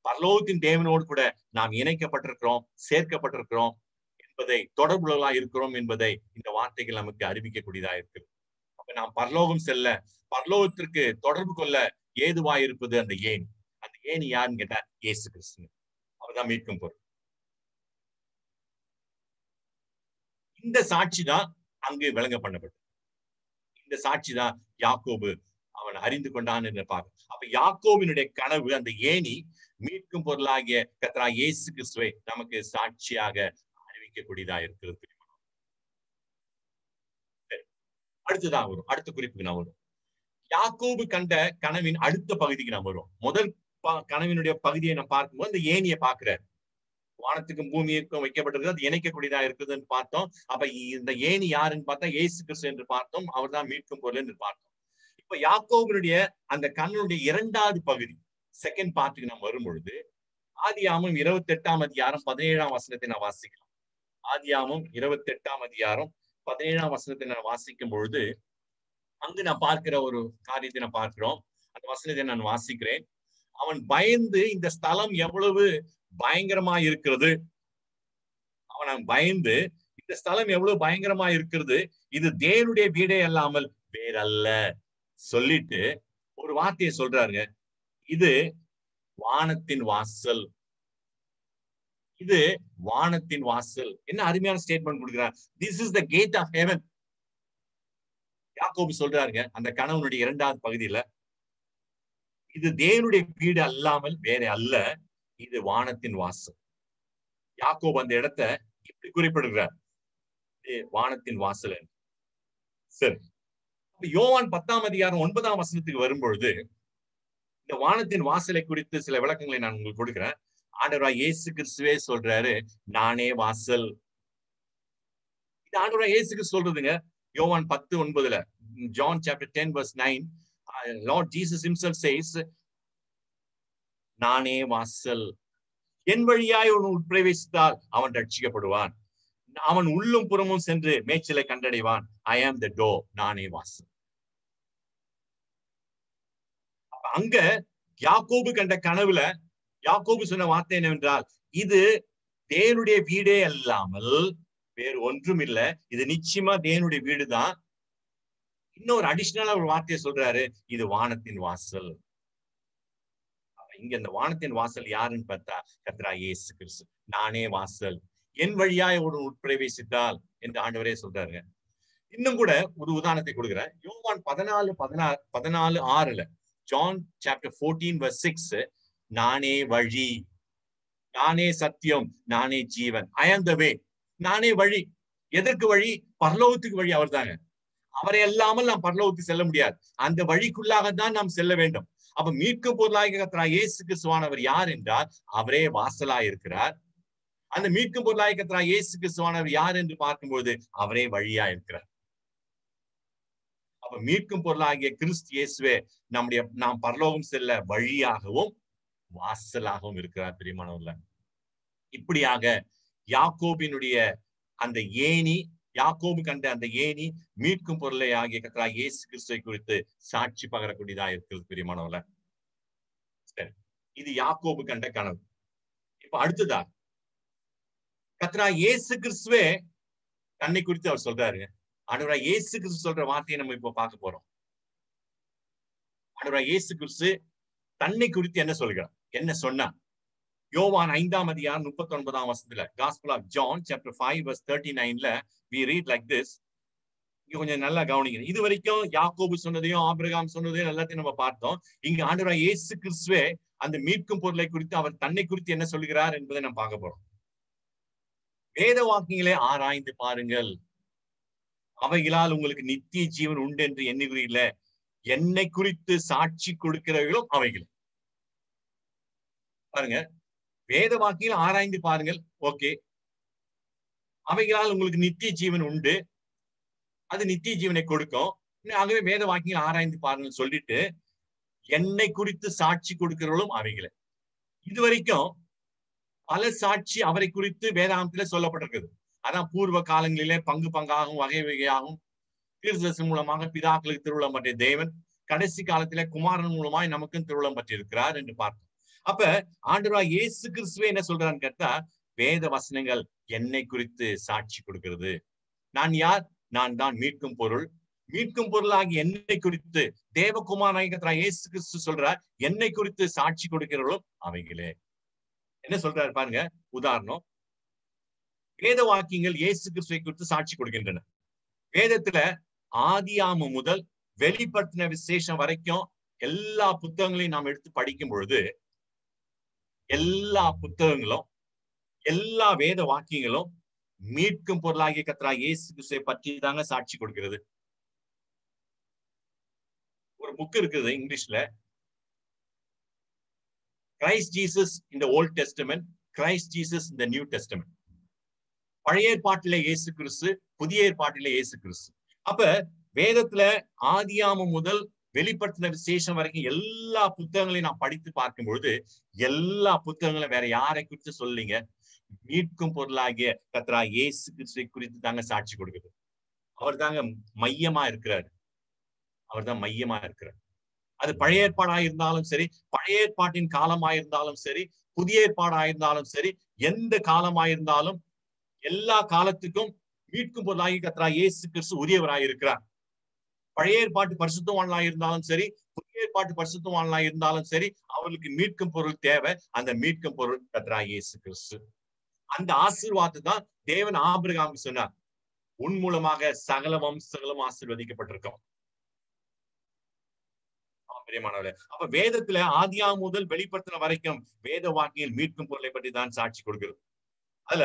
பரலோகத்தின் தேவனோடு கூட நாம் இணைக்கப்பட்டிருக்கிறோம், சேர்க்கப்பட்டிருக்கிறோம் என்பதை, தொடர்புகளா இருக்கிறோம் என்பதை இந்த வார்த்தைகள் நமக்கு அறிவிக்கக்கூடியதா இருக்கு. அப்ப நாம் பரலோகம் செல்ல, பரலோகத்திற்கு தொடர்பு கொள்ள ஏதுவாயிருப்பது அந்த ஏணி. அந்த ஏணி யாருன்னு கேட்டா இயேசு கிறிஸ்து. அவர்தான் மீட்கும் பொருள். இந்த சாட்சி தான் அங்கு விளங்க பண்ணப்பட்டது. இந்த சாட்சி தான் யாக்கோபு அவன் அறிந்து கொண்டான் என்று பார்க்க. அப்ப யாக்கோபினுடைய கனவு, அந்த ஏணி மீட்கும் பொருளாகிய கர்த்தராகிய இயேசு கிறிஸ்துவை நமக்கு சாட்சியாக அறிவிக்கக்கூடியதா இருக்கிறது. அடுத்துதான் வரும், அடுத்த குறிப்புக்கு நான் வரும். யாக்கோபு கண்ட கனவின் அடுத்த பகுதிக்கு நாம் வருவோம். முதல் கனவினுடைய பகுதியை நாம் பார்க்கும்போது அந்த ஏணியை பார்க்கிறார். வானத்துக்கும் பூமிக்கும் வைக்கப்பட்டிருக்கு, அது இணைக்கக்கூடியதா இருக்குதுன்னு பார்த்தோம். அப்ப இந்த ஏணி யாருன்னு பார்த்தா இயேசு கிறிஸ்து என்று பார்த்தோம். அவர் தான் மீட்கும் பொருள் என்று பார்த்தோம். இப்ப யாக்கோபுடைய அந்த கண்ணுடைய இரண்டாவது பகுதி, செகண்ட் பார்ட்டுக்கு நாம் வரும் பொழுது ஆதியாகமம் 28ஆம் அதிகாரம் 17ஆம் வசனத்தை நான் வாசிக்கலாம். ஆதியாகமம் 28ஆம் அதிகாரம் 17ஆம் வசனத்தை நான் வாசிக்கும் பொழுது அங்கு நான் பார்க்கிற ஒரு காரியத்தை நான் பார்க்கிறோம். அந்த வசனத்தை நான் வாசிக்கிறேன். அவன் பயந்து, இந்த ஸ்தலம் எவ்வளவு பயங்கரமா இருக்கிறது, அவன் பயந்து இந்த இந்த ஸ்தலம் எவ்வளவு பயங்கரமா இருக்கிறது, இது தேவனுடைய வீடே அல்லாமல் வேறல்ல சொல்லிட்டு ஒரு வார்த்தையை சொல்றாருங்க. இது வானத்தின் வாசல். இது வானத்தின் வாசல். என்ன அருமையான ஸ்டேட்மெண்ட் கொடுக்கிறார். This is the gate of heaven. யாக்கோபு சொல்றாருங்க அந்த கனவுனுடைய 2வது பகுதியில, இது தேவனுடைய வீடு அல்லாமல் வேற அல்ல, இது வானத்தின் வாசல். யாக்கோபு அந்த இடத்தை இப்படி குறிப்பிடுகிறார், வானத்தின் வாசல். சரி, யோவான் 10ஆம் அதிகாரம் 9ஆம் வசனத்துக்கு வரும்பொழுது இந்த வானத்தின் வாசலை குறித்து சில விளக்கங்களை நான் உங்களுக்கு கொடுக்கிறேன். ஆண்டவராய் இயேசு கிறிஸ்துவே சொல்றாரு, நானே வாசல். இது ஆண்டவராய் இயேசு கிறிஸ்து சொல்றதுங்க. யோவான் 10:9, John chapter 10 verse 9, Lord Jesus himself says, நானே வாசல். என் வழியாய் ஒருவன் உட்பிரவேசித்தால் அவன் ரட்சிக்கப்படுவான். அவன் உள்ளும் புறமும் சென்று மேய்ச்சலை கண்டடைவான். I am the door. நானே வாசல். அங்க யாக்கோபு கண்ட கனவுல யாக்கோபு சொன்ன வார்த்தை என்னவென்றால், இது தேவனுடைய வீடே அல்லாமல் வேறு ஒன்றும் இல்லை, இது நிச்சயமா தேவனுடைய வீடுதான். இன்னொரு அடிஷனலா ஒரு வார்த்தையை சொல்றாரு, இது வானத்தின் வாசல். இங்க இந்த வானத்தின் வாசல் யாருன்னு பார்த்தா கர்த்தராகிய இயேசு கிறிஸ்து. நானே வாசல், என் வழியாய் ஒரு உட்பிரவேசித்தால் என்று ஆண்டவரே சொல்றாருங்க. இன்னும் கூட ஒரு உதாரணத்தை கொடுக்குறேன். யோவான் 14:6, John chapter 14 verse 6, நானே வழி, நானே சத்தியம், நானே ஜீவன். I am the way. நானே வழி. எதற்கு வழி? பரலோகத்துக்கு வழி அவர் தாங்க. அவரை அல்லாமல் நாம் பரலோகத்துக்கு செல்ல முடியாது. அந்த வழிக்குள்ளாகத்தான் நாம் செல்ல வேண்டும். அப்ப மீட்கும் பொருளாகிய கர்த்தராகிய இயேசு கிறிஸ்துவானவர் யார் என்றால் அவரே வாசலாய் இருக்கிறார். அந்த மீட்கும் பொருளாகிய கர்த்தராகிய இயேசு கிறிஸ்துவானவர் யார் என்று பார்க்கும்போது அவரே வழியா இருக்கிறார். அப்ப மீட்கும் பொருளாகிய கிறிஸ்து இயேசுவே நாம் பரலோகம் செல்ல வழியாகவும் வாசலாகவும் இருக்கிறார். பிரியமானவர்களே, இப்படியாக யாக்கோபினுடைய அந்த ஏணி, யாக்கோபு கண்ட அந்த ஏணி மீட்கும் பொருளை ஆகிய கர்த்தராகிய இயேசு கிறிஸ்துவை குறித்து சாட்சி பகரக்கூடியதா இருக்கிறது. பிரியமானவர்களே, சரி, இது யாக்கோபு கண்ட கனவு. இப்ப அடுத்ததா கர்த்தராகிய இயேசு கிறிஸ்துவே தன்னை குறித்து அவர் சொல்றாருங்க. ஆண்டவராகிய இயேசு கிறிஸ்து சொல்ற வார்த்தையை நம்ம இப்ப பார்க்க போறோம். ஆண்டவராகிய இயேசு கிறிஸ்து தன்னை குறித்து என்ன சொல்கிறார், என்ன சொன்னா? யோவான் 5ஆம் அதிகாரம் 39ஆம் வசனத்துல, Gospel of John chapter 5 verse 39ல we read like this. இங்க கொஞ்சம் நல்லா கவனிங்க. இது வரைக்கும் யாக்கோபு சொன்னதையும் ஆபிரகாம் சொன்னதையும் எல்லாத்தையும் நம்ம பார்த்தோம். இங்க ஆண்டவராகிய இயேசு கிறிஸ்துவே அந்த மீட்கும் பொருளை குறித்து அவர் தன்னை குறித்து என்ன சொல்கிறார் என்பதை நம்ம பார்க்க போறோம். வேத வாக்கியங்களை ஆராய்ந்து பாருங்கள், அவைகளால் உங்களுக்கு நித்திய ஜீவன் உண்டு என்று எண்ணுகிறீர்களே, என்னை குறித்து சாட்சி கொடுக்கிறவர்களும் அவைகள். பாருங்க, வேத வாக்கியங்களை ஆராய்ந்து பாருங்கள். ஓகே, அவைகளால் உங்களுக்கு நித்திய ஜீவன் உண்டு, அது நித்திய ஜீவனை கொடுக்கும். ஆகவே வேத வாக்கியங்களை ஆராய்ந்து பாருங்கள் சொல்லிட்டு என்னை குறித்து சாட்சி கொடுக்கிறவர்களும் அவைகளை. இதுவரைக்கும் பல சாட்சி அவரை குறித்து வேதாந்தத்திலே சொல்லப்பட்டிருக்குது. அதான் பூர்வ காலங்களிலே பங்கு பங்காகவும் வகை வகையாகவும் தீர்க்கதரிசி மூலமாக பிதாக்களுக்கு திருவுளம் பற்றிய தேவன் கடைசி காலத்திலே குமாரன் மூலமாய் நமக்கும் திருவுளம் பற்றி இருக்கிறார் என்று பார்த்தோம். அப்ப ஆண்டவராகிய இயேசு கிறிஸ்துவே என்ன சொல்றான்னு கேட்டா, வேத வசனங்கள் என்னை குறித்து சாட்சி கொடுக்கிறது. நான் யார்? நான் தான் மீட்கும் பொருள். மீட்கும் பொருளாகி என்னை குறித்து தேவகுமாரனாகிய இயேசு கிறிஸ்து சொல்றார், என்னை குறித்து சாட்சி கொடுக்கிறவர்களும் அவைகளே. என்ன சொல்றாரு பாருங்க. உதாரணம், வேத வாக்கியங்கள் இயேசு கிறிஸ்துவை குறித்து சாட்சி கொடுக்கின்றன. வேதத்துல ஆதியாமம் முதல் வெளிப்படுத்தின விசேஷம் வரைக்கும் எல்லா புத்தகங்களையும் நாம் எடுத்து படிக்கும் பொழுது எல்லா புத்தகங்களும் எல்லா வேத வாக்கியங்களும் மீட்கும் பொருளாகிய கர்த்தராகிய இயேசு கிறிஸ்துவை பற்றி தாங்க சாட்சி கொடுக்கிறது. ஒரு புக் இருக்குது இங்கிலீஷ்ல, Christ Jesus in the Old Testament, Christ Jesus in the New Testament. பழைய ஏற்பாட்டிலே இயேசு கிறிஸ்து, புதிய ஏற்பாட்டிலே இயேசு கிறிஸ்து. அப்ப வேதத்துல ஆதியாமம் முதல் வெளிப்படுத்தின விசேஷம் வரைக்கும் எல்லா புத்தகங்களையும் நான் படித்து பார்க்கும் பொழுது எல்லா புத்தகங்களும் வேற யாரை குறித்து சொல்லீங்க? மீட்கும் பொருளாகிய கர்த்தராகிய இயேசு கிறிஸ்துவை குறித்து தாங்க சாட்சி கொடுக்குது. அவர் தாங்க மையமா இருக்கிறார். அவர் தான் மையமா இருக்கிறார். அது பழைய ஏற்பாடாயிருந்தாலும் சரி, பழைய ஏற்பாட்டின் காலமாயிருந்தாலும் சரி, புதிய ஏற்பாடாயிருந்தாலும் சரி, எந்த காலமாயிருந்தாலும் எல்லா காலத்துக்கும் மீட்கும் பொருளாகி கர்த்தராகிய இயேசு கிறிஸ்து உரியவராய் இருக்கிறார். பழைய ஏற்பாட்டு பரிசுத்தவான்களாக இருந்தாலும் சரி, புதிய ஏற்பாட்டு பரிசுத்தவான்களாக இருந்தாலும் சரி, அவர்களுக்கு மீட்கும் பொருள் தேவை. அந்த மீட்கும் பொருள் கர்த்தராகிய இயேசு கிறிஸ்து. அந்த ஆசீர்வாதத்தை தான் தேவன் ஆபிரகாமுக்கு சொன்னார், உன் மூலமாக சகல வம்சங்களும் ஆசீர்வதிக்கப்பட்டிருக்கும். அப்ப வேதத்துல ஆதியாகமம் முதல் வெளிப்படுத்தின வரைக்கும் வேத வாக்கியங்கள் மீட்கும் பொருளை பற்றி தான் சாட்சி கொடுக்கிறது. அதுல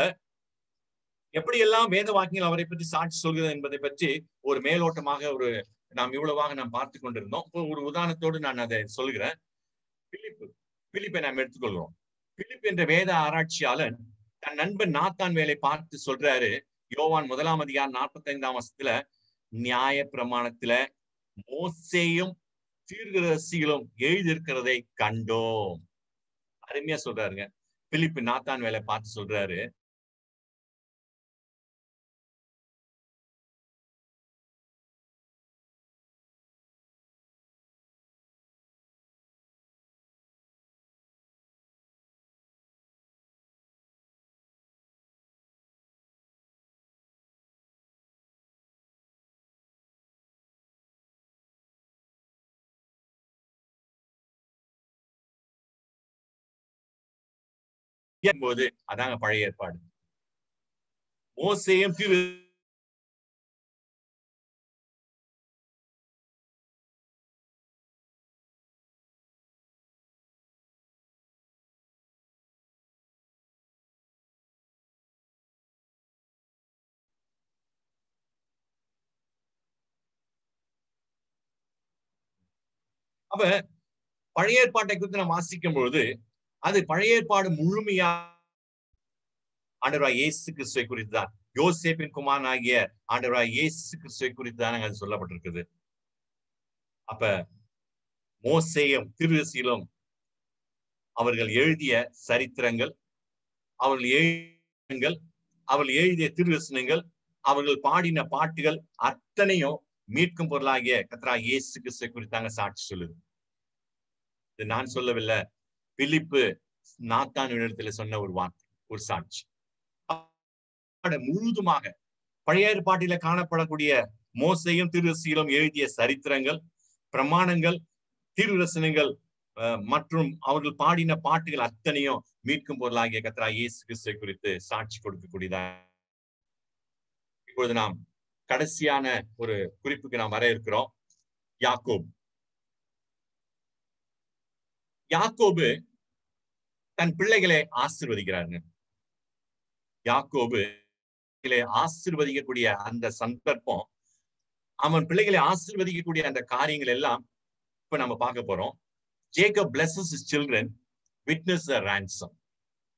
எப்படி எல்லாம் வேத வாக்கியங்கள் அவரை பற்றி சாட்சி சொல்கிறது என்பதை பற்றி ஒரு மேலோட்டமாக நாம் இவ்வளவாக பார்த்து கொண்டிருந்தோம். ஒரு உதாரணத்தோடு நான் அதை சொல்கிறேன். பிலிப்பை நாம் எடுத்துக்கொள்கிறோம். பிலிப் என்ற வேத ஆராய்ச்சியாளன் தன் நண்பன் நாத்தான் வேலை பார்த்து சொல்றாரு, யோவான் 1 அதிகாரம் 45 வசனத்துல, நியாய பிரமாணத்துல மோசேயும் தீர்க்கதரிசிகளும் எழுதியிருக்கிறதை கண்டோம். அருமையா சொல்றாருங்க. பிலிப் நாத்தான் வேலை பார்த்து சொல்றாரு, போது அதாங்க பழைய ஏற்பாடு. மோசேயும் அப்ப பழைய ஏற்பாட்டை குறித்து நாம் வாசிக்கும் பொழுது அது பழைய ஏற்பாடு முழுமையா ஆண்டவராகிய இயேசு கிறிஸ்துவை குறித்துதான், யோசேப்பின் குமாரனாகிய ஆண்டவராகிய இயேசு கிறிஸ்துவை குறித்துதான் அது சொல்லப்பட்டிருக்குது. அப்ப மோசேயும் தீர்க்கதரிசிகளும் அவர்கள் எழுதிய சரித்திரங்கள், அவர்கள் எழுதிய தீர்க்கதரிசனங்கள், அவர்கள் பாடின பாட்டுகள் அத்தனையும் மீட்கும் பொருளாகிய கர்த்தராகிய இயேசு கிறிஸ்துவை குறித்தாங்க சாட்சி சொல்லுது. இது நான் சொல்லவில்லை, பிலிப்பு நாத்தான் இடத்துல சொன்ன ஒரு வார்த்தை, ஒரு சாட்சி. முழுதுமாக பழைய ஏற்பாட்டில காணப்படக்கூடிய மோசேயும் தீர்க்கதரிசிகளும் எழுதிய சரித்திரங்கள், பிரமாணங்கள், தீர்க்கதரிசனங்கள் மற்றும் அவர்கள் பாடின பாட்டுகள் அத்தனையும் மீட்கும் பொருளாகிய கர்த்தராகிய இயேசு கிறிஸ்துவை குறித்து சாட்சி கொடுக்கக்கூடியதா. இப்பொழுது நாம் கடைசியான ஒரு குறிப்புக்கு நாம் வர இருக்கிறோம். யாக்கோபு தன் பிள்ளைகளை ஆசீர்வதிக்கிறாருங்க. யாக்கோபு ஆசீர்வதிக்கக்கூடிய அந்த சந்தர்ப்பம், அவன் பிள்ளைகளை ஆசீர்வதிக்கக்கூடிய அந்த காரியங்கள் எல்லாம் இப்ப நம்ம பார்க்க போறோம். Jacob blesses his children, witness a ransom.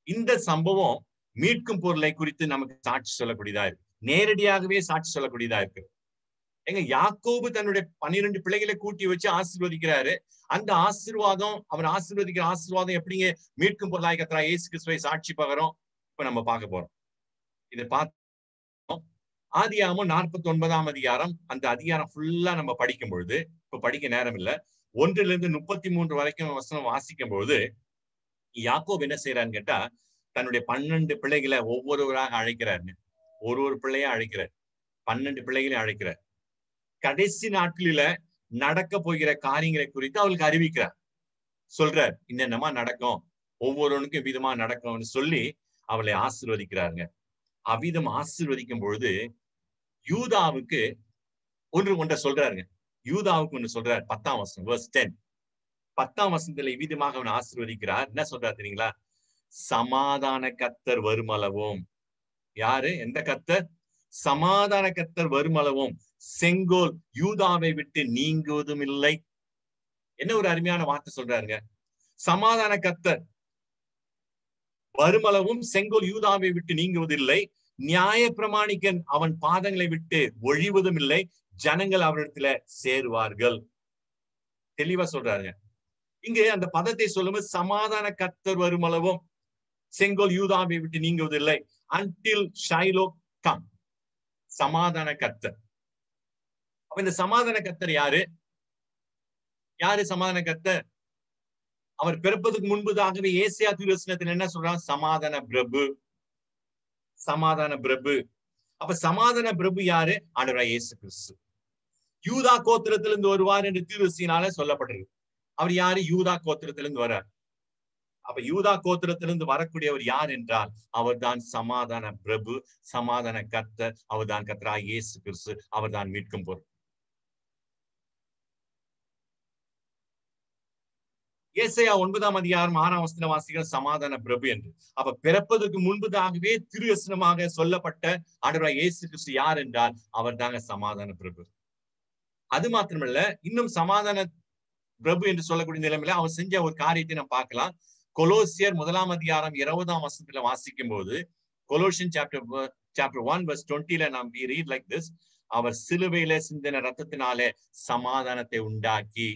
இந்த சம்பவம் மீட்கும் பொருளை குறித்து நமக்கு சாட்சி சொல்லக்கூடியதா இருக்கு, நேரடியாகவே சாட்சி சொல்லக்கூடியதா இருக்கு. எங்க யாக்கோபு தன்னுடைய 12 பிள்ளைகளை கூட்டி வச்சு ஆசீர்வதிக்கிறாரு. அந்த ஆசீர்வாதம், அவர் ஆசீர்வதிக்கிற ஆசீர்வாதம் எப்படிங்க மீட்கும் பொருளாய் கர்த்தராகிய இயேசு கிறிஸ்துவை சாட்சி பகரும் இப்ப நம்ம பார்க்க போறோம். இதை பார்த்தோம். ஆதியாகமம் 49 அதிகாரம், அந்த அதிகாரம் ஃபுல்லா நம்ம படிக்கும் பொழுது, இப்ப படிக்க நேரம் இல்ல, 1 to 33 வரைக்கும் வசனம் வாசிக்கும் பொழுது யாக்கோபு என்ன செய்யறான்னு கேட்டா, தன்னுடைய 12 பிள்ளைகளை ஒவ்வொருவராக அழைக்கிறாருங்க. ஒரு பிள்ளையா அழைக்கிறார், 12 பிள்ளைகளையும் அழைக்கிறார். கடைசி நாட்களில நடக்க போகிற காரியங்களை குறித்து அவளுக்கு அறிவிக்கிறார், சொல்றார், என்னென்னமா நடக்கும், ஒவ்வொருவனுக்கும் விதமா நடக்கும்னு சொல்லி அவளை ஆசீர்வதிக்கிறாருங்க. அவ்விதம் ஆசீர்வதிக்கும் பொழுது யூதாவுக்கு ஒன்றை சொல்றாருங்க. யூதாவுக்கு ஒன்று சொல்றார். 10ஆம் வசனம், verse 10. 10ஆம் வசனத்துல இவ்விதமாக அவன் ஆசீர்வதிக்கிறார். என்ன சொல்றார் தெரியுங்களா? சமாதான கர்த்தர் வருமளவும். யாரு? எந்த கர்த்தர்? சமாதான கர்த்தர் வருமளவும் செங்கோல் யூதாவை விட்டு நீங்குவதும் இல்லை. என்ன ஒரு அருமையான வார்த்தை சொல்றாருங்க. சமாதான கர்த்தர் வருமளவும் செங்கோல் யூதாவை விட்டு நீங்குவதில்லை, நியாய பிரமாணிக்கன் அவன் பாதங்களை விட்டு ஒழிவதும் இல்லை, ஜனங்கள் அவரிடத்துல சேருவார்கள். தெளிவா சொல்றாருங்க. இங்கு அந்த பதத்தை சொல்லும்போது சமாதான கர்த்தர் வருமளவும் செங்கோல் யூதாவை விட்டு நீங்குவதில்லை, until Shiloh come. சமாதான கர்த்தர். அப்ப இந்த சமாதான கர்த்தர் யாரு? யாரு சமாதான கர்த்தர்? அவர் பிறப்பதுக்கு முன்பதாகவே ஏசாயா தீர்க்கதரிசனத்தில் என்ன சொல்றான்? சமாதான பிரபு, சமாதான பிரபு. அப்ப சமாதான பிரபு யாரு? ஆண்டவராகிய இயேசு கிறிஸ்து. யூதா கோத்திரத்திலிருந்து வருவார் என்று தீர்க்கதரிசியினால சொல்லப்பட்டிருக்கு. அவர் யாரு? யூதா கோத்திரத்திலிருந்து வர்றார். அப்ப யூதா கோத்திரத்திலிருந்து வரக்கூடியவர் யார் என்றால் அவர் தான் சமாதான பிரபு, சமாதான கர்த்தர். அவர் தான் கர்த்தராகிய இயேசு கிறிஸ்து. அவர் தான் மீட்கும் பொருள். ஏசாயா 9:6 வாசிக்கிற சமாதான பிரபு என்று. அப்ப பிறப்பதற்கு முன்பதாகவே திருவசனமாக சொல்லப்பட்ட ஆண்டவராகிய இயேசு கிறிஸ்து யார் என்றால் அவர் தாங்க சமாதான பிரபு. அது மாத்திரமல்ல, இன்னும் சமாதான பிரபு என்று சொல்லக்கூடிய நிலைமையில அவர் செஞ்ச ஒரு காரியத்தை நாம் பார்க்கலாம். கொலோசியர் 1:20 வாசிக்கும் போது, கொலோசியன் chapter 1:20 நாம் we read like this. அவர் சிலுவையில சிந்தின ரத்தத்தினாலே சமாதானத்தை உண்டாக்கி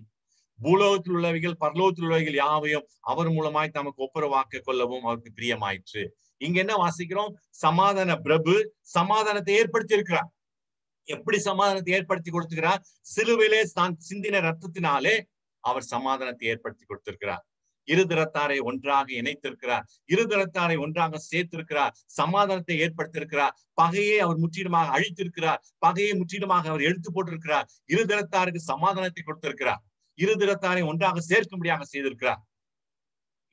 பூலோகத்தில் உள்ளவைகள் பரலோகத்தில் உள்ளவைகள் யாவையும் அவர் மூலமாய் தமக்கு ஒப்புரவாக்க கொள்ளவும் அவருக்கு பிரியமாயிற்று. இங்க என்ன வாசிக்கிறோம்? சமாதான பிரபு சமாதானத்தை ஏற்படுத்தி இருக்கிறார். எப்படி சமாதானத்தை ஏற்படுத்தி கொடுத்துக்கிறார்? சிலுவையிலே தான் சிந்தின ரத்தத்தினாலே அவர் சமாதானத்தை ஏற்படுத்தி கொடுத்திருக்கிறார். இருதரத்தாரை ஒன்றாக இணைத்திருக்கிறார். இருதரத்தாரை ஒன்றாக சேர்த்திருக்கிறார். சமாதானத்தை ஏற்படுத்தியிருக்கிறார். பகையை அவர் முற்றிலுமாக அழித்திருக்கிறார். பகையை முற்றிலுமாக அவர் எடுத்து போட்டிருக்கிறார். இருதரத்தாருக்கு சமாதானத்தை கொடுத்திருக்கிறார். இருதரத்தாரை ஒன்றாக சேர்க்கும்படியாக செய்திருக்கிறார்.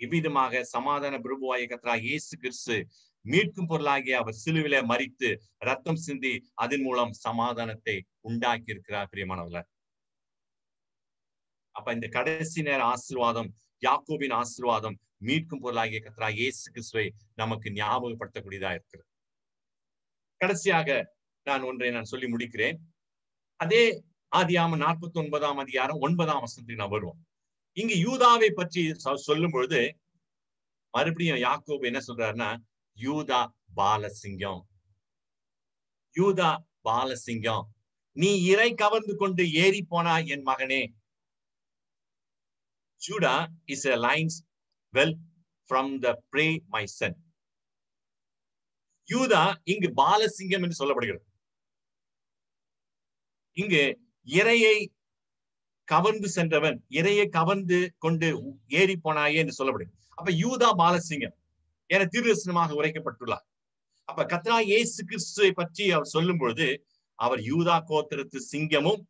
இவ்விதமாக சமாதான பிரபுவாகிய கர்த்தராகிய இயேசு கிறிஸ்து மீட்கும் பொருளாகிய அவர் சிலுவிலே மரித்து ரத்தம் சிந்தி அதன் மூலம் சமாதானத்தை உண்டாக்கி இருக்கிறார். பிரியமானவர்களே, அப்ப இந்த கடைசி நேர ஆசீர்வாதம், யாக்கோபின் ஆசீர்வாதம், மீட்கும் பொருளாகிய கர்த்தராகிய இயேசு கிறிஸ்துவை நமக்கு ஞாபகப்படுத்தக்கூடியதா இருக்கிறது. கடைசியாக நான் சொல்லி முடிக்கிறேன். அதே ஆதியாகமம் 49:9 நான் வருவோம். இங்கு யூதாவை பற்றி சொல்லும் பொழுது மறுபடியும் யாக்கோபு என்ன சொல்றாருன்னா, யூதா பாலசிங்கம், யூதா பாலசிங்கம், நீ இறை கவர்ந்து கொண்டு ஏறி போனாய் என் மகனே. Judah is a lion's whelp from the prey, my son. யூதா இங்கு பாலசிங்கம் என்று சொல்லப்படுகிறது. இங்கு இறையை கவர்ந்து சென்றவன், இறையை கவர்ந்து கொண்டு ஏறி போனாயே என்று சொல்லப்படுகிறது. அப்ப யூதா பாலசிங்கம் என தீர்க்கதரிசனமாக உரைக்கப்பட்டுள்ளார். அப்ப கர்த்தராகிய இயேசு கிறிஸ்துவை பற்றி அவர் சொல்லும் பொழுது அவர் யூதா கோத்திரத்து சிங்கமும்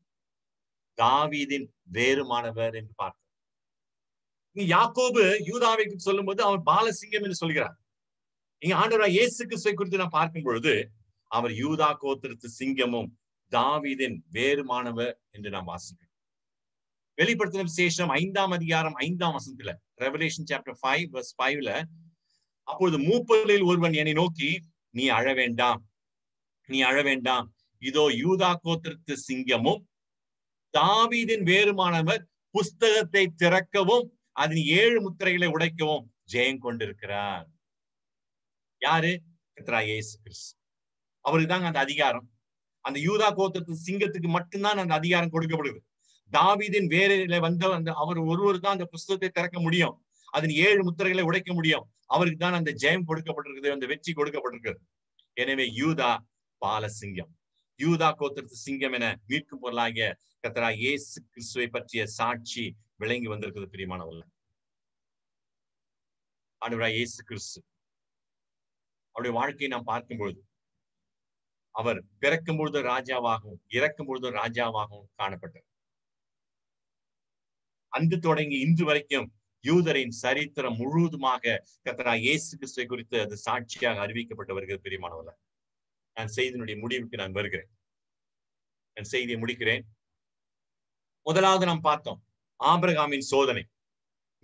தாவீதின் வேறுமானவர் என்று பார்க்கிறோம். யாக்கோபு யூதாவை சொல்லும் போது அவர் பாலசிங்கம் என்று சொல்கிறார். இங்க ஆண்டவராகிய இயேசு கிறிஸ்துவை குறித்து நாம் பார்க்கும் பொழுது அவர் யூதா கோத்திரத்து சிங்கமும் தாவீதின் வேறுமானவர் என்று நாம் வாசிக்கிறோம். வெளிப்படுத்தின விசேஷம் 5:5 Revelation chapter 5:5 அப்பொழுது மூப்பரில் ஒருவன் என்னை நோக்கி, நீ அழ வேண்டாம், நீ அழ வேண்டாம், இதோ யூதா கோத்திரத்து சிங்கமும் தாவீதின் வேறுமானவர் புஸ்தகத்தை திறக்கவும் அதன் 7 முத்திரைகளை உடைக்கவும் ஜெயம் கொண்டிருக்கிறார். யாரு? கர்த்தராகிய இயேசு கிறிஸ்து. அவருக்கு தாங்க அந்த அதிகாரம். அந்த யூதா கோத்திரத்து சிங்கத்துக்கு மட்டும்தான் அந்த அதிகாரம் கொடுக்கப்படுது. தாவீதின் வேரில வந்த அவர் ஒருவர் தான் அந்த புஸ்தகத்தை திறக்க முடியும், அதன் 7 முத்திரைகளை உடைக்க முடியும். அவருக்கு தான் அந்த ஜெயம் கொடுக்கப்பட்டிருக்குது, அந்த வெற்றி கொடுக்கப்பட்டிருக்கிறது. எனவே யூதா பாலசிங்கம், யூதா கோத்திரத்து சிங்கம் என மீட்கும் பொருளாகிய கர்த்தராகிய இயேசு கிறிஸ்துவை பற்றிய சாட்சி விளங்கி வந்திருக்கிறது. பிரியமானவர்களே, ஆண்டவராகிய இயேசு கிறிஸ்து அவருடைய வாழ்க்கையை நாம் பார்க்கும் பொழுது அவர் பிறக்கும் பொழுது ராஜாவாகவும் இறக்கும் பொழுது ராஜாவாகவும் காணப்பட்டார். அன்று தொடங்கி இன்று வரைக்கும் யூதரின் சரித்திரம் முழுவதுமாக கர்த்தராகிய இயேசு கிறிஸ்துவை குறித்து அது சாட்சியாக அறிவிக்கப்பட்டு வருகிறது. பிரியமானவர்களே, நான் செய்தியினுடைய முடிவுக்கு நான் வருகிறேன். நான் செய்தியை முடிக்கிறேன். முதலாவது நாம் பார்த்தோம் ஆபிரகாமின் சோதனை.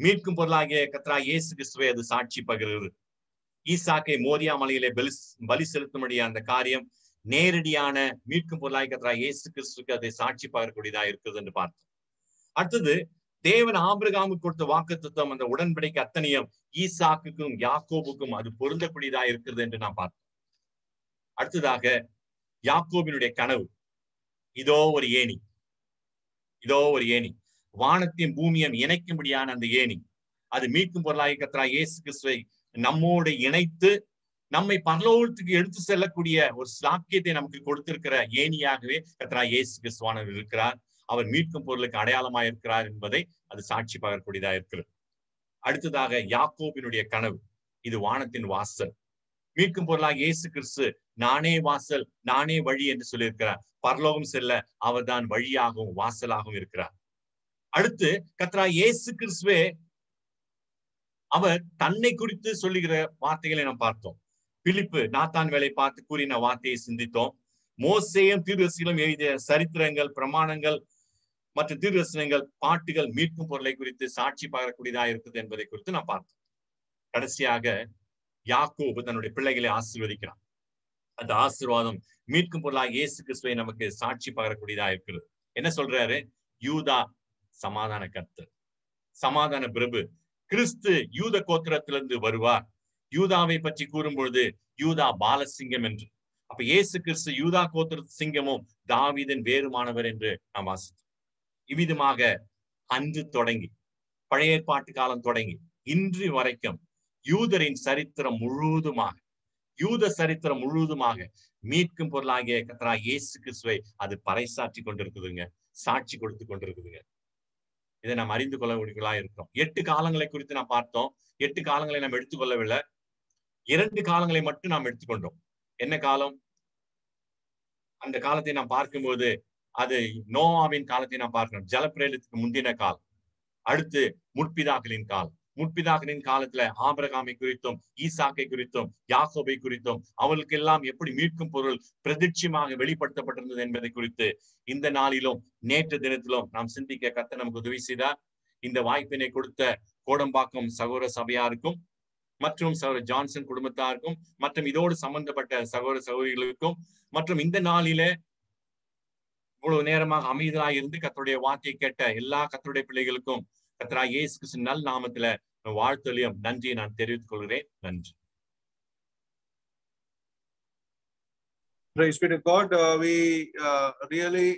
மீட்கும் பொருளாகிய கர்த்தராகிய இயேசு கிறிஸ்துவை அது சாட்சி பகிர்கிறது. ஈசாக்கை மோரியா மலையிலே பலி செலுத்தும்படிய அந்த காரியம் நேரடியான மீட்கும் பொருளாகிய கர்த்தராகிய இயேசு கிறிஸ்துக்கு அதை சாட்சி பகரக்கூடியதா இருக்குது என்று பார்த்தோம். அடுத்தது தேவன் ஆபிரகாமுக்கு கொடுத்த வாக்குத்தத்தம், அந்த உடன்படிக்கை அத்தனையும் ஈசாக்குக்கும் யாக்கோபுக்கும் அது பொருந்தக்கூடியதா இருக்கிறது என்று நாம் பார்த்தோம். அடுத்ததாக யாக்கோபினுடைய கனவு, இதோ ஒரு ஏணி, இதோ ஒரு ஏணி, வானத்தையும் பூமியையும் இணைக்கும்படியான அந்த ஏணி, அது மீட்கும் பொருளாகிய கர்த்தராகிய இயேசு கிறிஸ்துவை நம்மோடு இணைத்து நம்மை பரலோகத்துக்கு எடுத்து செல்லக்கூடிய ஒரு சாக்கியத்தை நமக்கு கொடுத்திருக்கிற ஏணியாகவே கர்த்தராகிய இயேசு கிறிஸ்துவானவர் இருக்கிறார். அவர் மீட்கும் பொருளுக்கு அடையாளமாக இருக்கிறார் என்பதை அது சாட்சி பகரக்கூடியதா இருக்கிறது. அடுத்ததாக யாக்கோபினுடைய கனவு, இது வானத்தின் வாசல். மீட்கும் பொருளாக இயேசு கிறிஸ்து நானே வாசல் நானே வழி என்று சொல்லியிருக்கிறார். பரலோகம் செல்ல அவர் தான் வழியாகவும் வாசலாகவும் இருக்கிறார். அடுத்து கர்த்தராகிய இயேசு கிறிஸ்துவே அவர் தன்னை குறித்து சொல்லுகிற வார்த்தைகளை நாம் பார்த்தோம். பிலிப்பு நாத்தான் வேலை பார்த்து கூறின வார்த்தையை சிந்தித்தோம். மோசேயும் தீர்க்கதரிசிகளும் எழுதிய சரித்திரங்கள், பிரமாணங்கள் மற்றும் தீர்க்கதரிசனங்கள், பாட்டுகள் மீட்கும் பொருளை குறித்து சாட்சி பகரக்கூடியதாக இருக்குது என்பதை குறித்து நாம் பார்த்தோம். கடைசியாக யாக்கோபு தன்னுடைய பிள்ளைகளை ஆசீர்வதிக்கிறான். அந்த ஆசீர்வாதம் மீட்கும் பொருளாக இயேசு கிறிஸ்துவை நமக்கு சாட்சி பகரக்கூடியதாக இருக்கிறது. என்ன சொல்றாரு? யூதா சமாதான கர்த்தர், சமாதான பிரபு. கிறிஸ்து யூத கோத்திரத்திலிருந்து வருவார். யூதாவை பற்றி கூறும் பொழுது யூதா பாலசிங்கம் என்று. அப்ப இயேசு கிறிஸ்து யூதா கோத்திர சிங்கமும் தாவீதின் வேறுமானவர் என்று நாம் வாசித்தோம். இவ்விதமாக அன்று தொடங்கி பழைய ஏற்பாட்டு காலம் தொடங்கி இன்று வரைக்கும் யூதரின் சரித்திரம் முழுவதுமாக, யூத சரித்திரம் முழுவதுமாக மீட்கும் பொருளாகிய கர்த்தராகிய இயேசு கிறிஸ்துவை அது பறைசாற்றி கொண்டிருக்குதுங்க, சாட்சி கொடுத்து கொண்டிருக்குதுங்க. இதை நாம் அறிந்து கொள்ளக்கூடியவர்களா இருக்கிறோம். 8 காலங்களை குறித்து நாம் பார்த்தோம். 8 காலங்களை நாம் எடுத்துக்கொள்ளவில்லை. 2 காலங்களை மட்டும் நாம் எடுத்துக்கொண்டோம். என்ன காலம்? அந்த காலத்தை நாம் பார்க்கும்போது அது நோவாவின் காலத்தை நாம் பார்க்கிறோம். ஜலப்பிரளயத்துக்கு முந்தின காலம். அடுத்து முற்பிதாக்களின் காலம். முற்பிதாக்களின் காலத்துல ஆபிரகாமை குறித்தும், ஈசாக்கை குறித்தும், யாக்கோபை குறித்தும், அவர்களுக்கு எல்லாம் எப்படி மீட்கும் பொருள் பிரதிட்சமாக வெளிப்படுத்தப்பட்டிருந்தது என்பதை குறித்து இந்த நாளிலும் நேற்று தினத்திலும் நாம் சிந்திக்க கர்த்தர் நமக்கு உதவி செய்தார். இந்த வாய்ப்பினை கொடுத்த கோடம்பாக்கம் சகோதர சபையாருக்கும் மற்றும் சகோதர ஜான்சன் குடும்பத்தாருக்கும் மற்றும் இதோடு சம்பந்தப்பட்ட சகோதர சகோதரிகளுக்கும் மற்றும் இந்த நாளிலே இவ்வளவு நேரமாக அமைதியாக இருந்து கர்த்தருடைய வார்த்தையை கேட்ட எல்லா கர்த்தருடைய பிள்ளைகளுக்கும் கர்த்தராகிய இயேசு கிறிஸ்துவின் நல் நாமத்துல வாழ்த்தலையும் நன்றியை நான் தெரிவித்துக் கொள்கிறேன். நன்றி. Praise be to God. We really,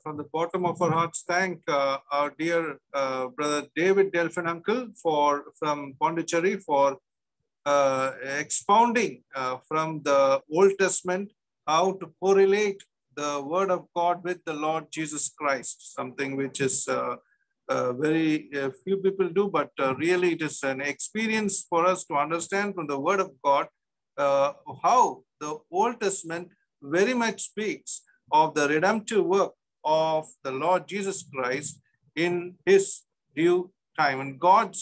from the bottom of our hearts, thank our dear brother David Delphin uncle from Pondicherry for expounding from the Old Testament how to correlate the word of God with the Lord Jesus Christ, something which is very few people do, but really it is an experience for us to understand from the word of God how the Old Testament very much speaks of the redemptive work of the Lord Jesus Christ in his due time, in God's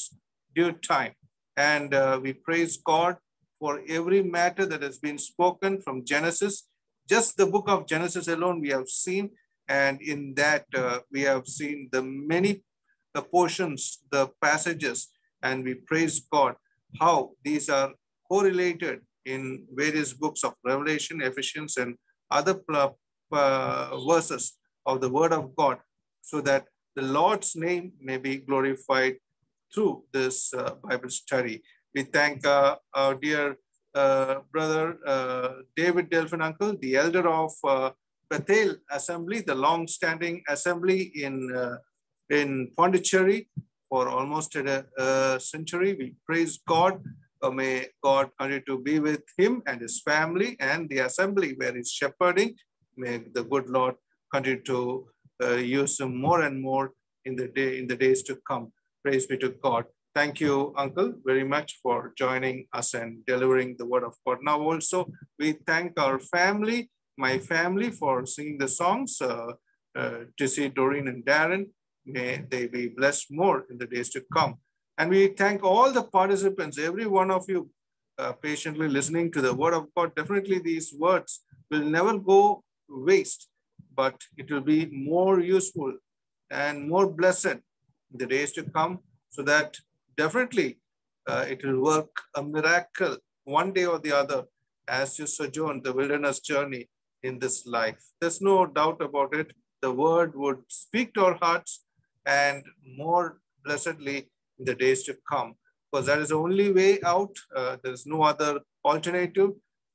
due time. And we praise God for every matter that has been spoken from Genesis. Just the book of Genesis alone we have seen, and in that we have seen the many portions, the passages, and we praise God how these are correlated in various books of Revelation, Ephesians, and other verses of the word of God, so that the Lord's name may be glorified through this Bible study. We thank our dear brother David Delphin uncle, the elder of Bethel Assembly, the long-standing assembly in Pondicherry for almost a century. We praise God. May God continue to be with him and his family and the assembly where he's shepherding. May the good Lord continue to use him more and more in the days to come. Praise be to God. Thank you, uncle, very much for joining us and delivering the word of God. Now also, we thank our family, my family, for singing the songs. Tissy, Doreen, and Darren. May they be blessed more in the days to come. And we thank all the participants, every one of you patiently listening to the word of God. Definitely these words will never go waste, but it will be more useful and more blessed in the days to come, so that definitely it will work a miracle one day or the other as you sojourn the wilderness journey in this life. There's no doubt about it. The word would speak to our hearts and more blessedly in the days to come, because that is the only way out. There is no other alternative.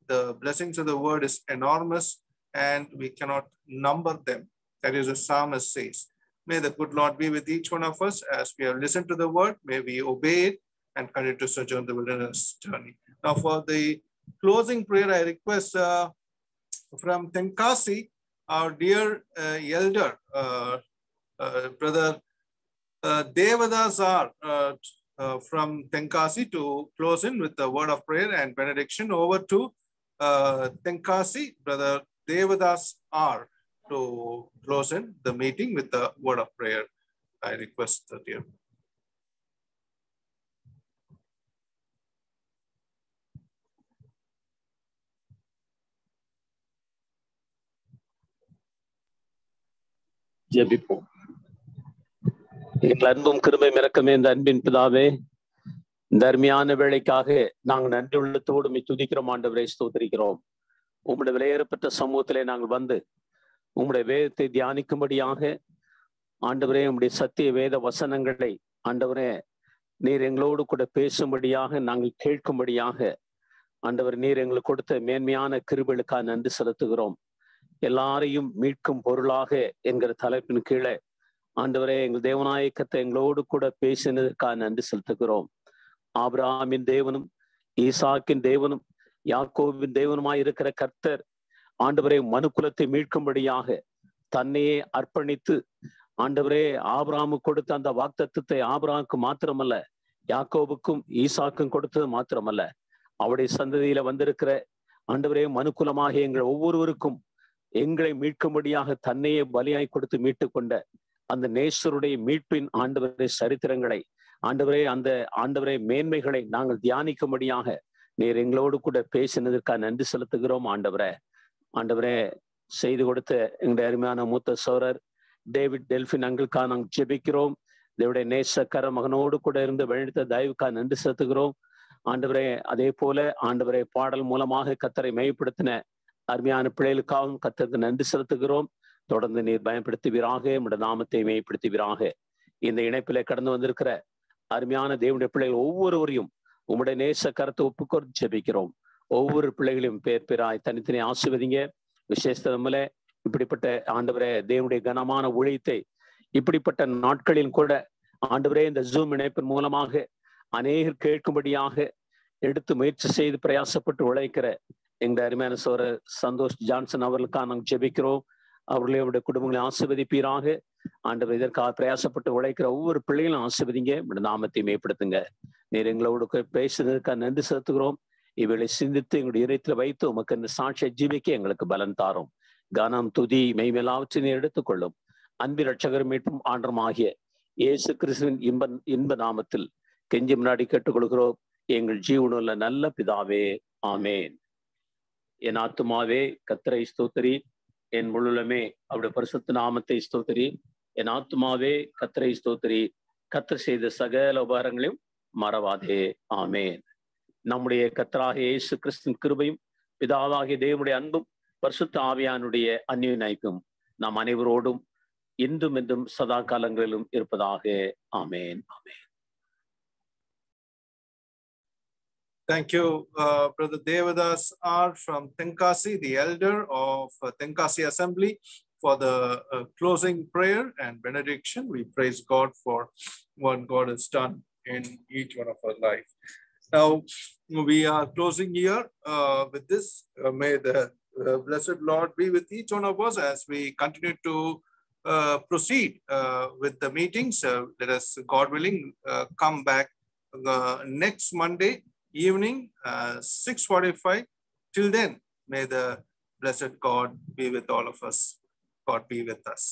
The blessings of the word is enormous and we cannot number them. That is what the psalmist says. May the good Lord be with each one of us as we have listened to the word. May we obey it and continue to sojourn the wilderness journey. Now for the closing prayer, I request from Tenkasi, our dear elder, brother Devadas from Tenkasi, to close in with the word of prayer and benediction. Over to Tenkasi, Brother Devadas R, to close in the meeting with the word of prayer. I request that you. ஜெபிப்போம். எங்கள் அன்பும் கிருபை மிரக்கமே இந்த அன்பின் பிதாவே, இந்த அருமையான வேளைக்காக நாங்கள் நன்றி உள்ளத்தோடு துதிக்கிறோம் ஆண்டவரை, ஸ்தோத்திரிக்கிறோம். உம்முடைய விலையேறப்பட்ட சமூகத்திலே நாங்கள் வந்து உம்முடைய வேதத்தை தியானிக்கும்படியாக ஆண்டவரே, உம்முடைய சத்திய வேத வசனங்களை ஆண்டவரே நீர் எங்களோடு கூட பேசும்படியாக நாங்கள் கேட்கும்படியாக ஆண்டவர் நீர் எங்களுக்கு கொடுத்த மேன்மையான கிருபைகளுக்காக நன்றி செலுத்துகிறோம். எல்லாரையும் மீட்கும் பொருளாக என்கிற தலைப்பின் கீழே ஆண்டவரே எங்கள் தேவநாயகத்தை எங்களோடு கூட பேசினதற்காக நன்றி செலுத்துகிறோம். ஆபிரகாமின் தேவனும் ஈசாக்கின் தேவனும் யாக்கோபின் தேவனுமாய் இருக்கிற கர்த்தர் ஆண்டவரே மனுக்குலத்தை மீட்கும்படியாக தன்னையே அர்ப்பணித்து ஆண்டவரே ஆபிரகாமுக்கு கொடுத்த அந்த வாக்குத்தத்தத்தை ஆபிரகாமுக்கு மாத்திரமல்ல, யாக்கோபுக்கும் ஈசாக்கும் கொடுத்தது மாத்திரமல்ல, அவருடைய சந்ததியில வந்திருக்கிற ஆண்டவரே மனுக்குலமாக எங்கள் ஒவ்வொருவருக்கும் எங்களை மீட்கும்படியாக தன்னையே பலியாய் கொடுத்து மீட்டு கொண்ட அந்த நேசருடைய மீட்பின் ஆண்டவரே சரித்திரங்களை ஆண்டவரே அந்த ஆண்டவரே மேன்மைகளை நாங்கள் தியானிக்கும்படியாக நீர் எங்களோடு கூட பேசினதற்காக நன்றி செலுத்துகிறோம். ஆண்டவரே செய்து கொடுத்த எங்களுடைய அருமையான மூத்த சோரர் டேவிட் டெல்பின் அங்கிள்காக நாங்கள் ஜெபிக்கிறோம். தேவடைய நேசக்கர மகனோடு கூட இருந்து வழிநடத்த தயவுக்காக நன்றி செலுத்துகிறோம். ஆண்டவரே அதே போல ஆண்டவரே பாடல் மூலமாக கர்த்தரை மையப்படுத்தின அருமையான பிள்ளைகளுக்காகவும் கர்த்தருக்கு நன்றி செலுத்துகிறோம். தொடர்ந்து நீர் பயன்படுத்துவீராக, உம்முடைய நாமத்தை மையப்படுத்துவீராக. இந்த இணைப்பிலே கடந்து வந்திருக்கிற அருமையான தேவனுடைய பிள்ளைகள் ஒவ்வொருவரையும் உம்முடைய நேச கரத்தை ஒப்புக்கொண்டு ஜெபிக்கிறோம். ஒவ்வொரு பிள்ளைகளையும் பேர் பேராய் தனித்தனி ஆசீர்வதிங்க. விசேஷத்துல இப்படிப்பட்ட ஆண்டவரே தேவனுடைய கனமான ஊழியத்தை இப்படிப்பட்ட நாட்களில் கூட ஆண்டவரே இந்த ஜூம் இணைப்பின் மூலமாக அநேகர் கேட்கும்படியாக எடுத்து முயற்சி செய்து பிரயாசப்பட்டு உழைக்கிற எங்களுடைய அருமையான சோதரர் சந்தோஷ் ஜான்சன் அவர்களுக்காக நாங்கள் ஜெபிக்கிறோம். அவர்களே அவருடைய குடும்பங்களை ஆசீர்வதிப்பீராக. ஆண்டவர் இதற்காக பிரயாசப்பட்டு உழைக்கிற ஒவ்வொரு பிள்ளைகளும் ஆசீர்வதிங்க, நாமத்தை மேம்படுத்துங்க. நீர் எங்களோடு பேசுனதுக்காக நன்றி செலுத்துகிறோம். இவளை சிந்தித்து எங்களுடைய இதயத்தில் வைத்து உமக்கு இந்த சாட்சியை ஜீவிக்க எங்களுக்கு பலன் தாரும். கனம் துதி மெய்மேலாவற்றை நீர் எடுத்துக்கொள்ளும். அன்பின் ரட்சகர் மீட்பும் ஆண்டரும் ஆகிய இயேசு கிறிஸ்துவின் இன்ப நாமத்தில் கெஞ்சி முன்னாடி கேட்டுக்கொள்கிறோம் எங்கள் ஜீவனுள்ள நல்ல பிதாவே, ஆமேன். என் ஆத்துமாவே கர்த்தரை ஸ்தோத்திரி, என் முழுலமே அவருடைய பரிசுத்த நாமத்தை ஸ்தோத்திரி. என் ஆத்துமாவே கர்த்தரை ஸ்தோத்திரி, கர்த்தர் செய்த சகல உபகாரங்களையும் மறவாதே, ஆமேன். நம்முடைய கர்த்தராகிய இயேசு கிறிஸ்துவின் கிருபையும் பிதாவாகிய தேவனுடைய அன்பும் பரிசுத்த ஆவியானுடைய அந்யோன்யம் நாம் அனைவரோடும் இன்றும் என்றும் சதா காலங்களிலும் இருப்பதாக, ஆமேன், ஆமேன். Thank you, Brother Devadas R from Tenkasi, the elder of Tenkasi Assembly, for the closing prayer and benediction. We praise God for what God has done in each one of our life. Now, we are closing here with this. May the blessed Lord be with each one of us as we continue to proceed with the meetings. Let us, God willing, come back next Monday evening, 6:45. Till then, may the blessed God be with all of us. God be with us.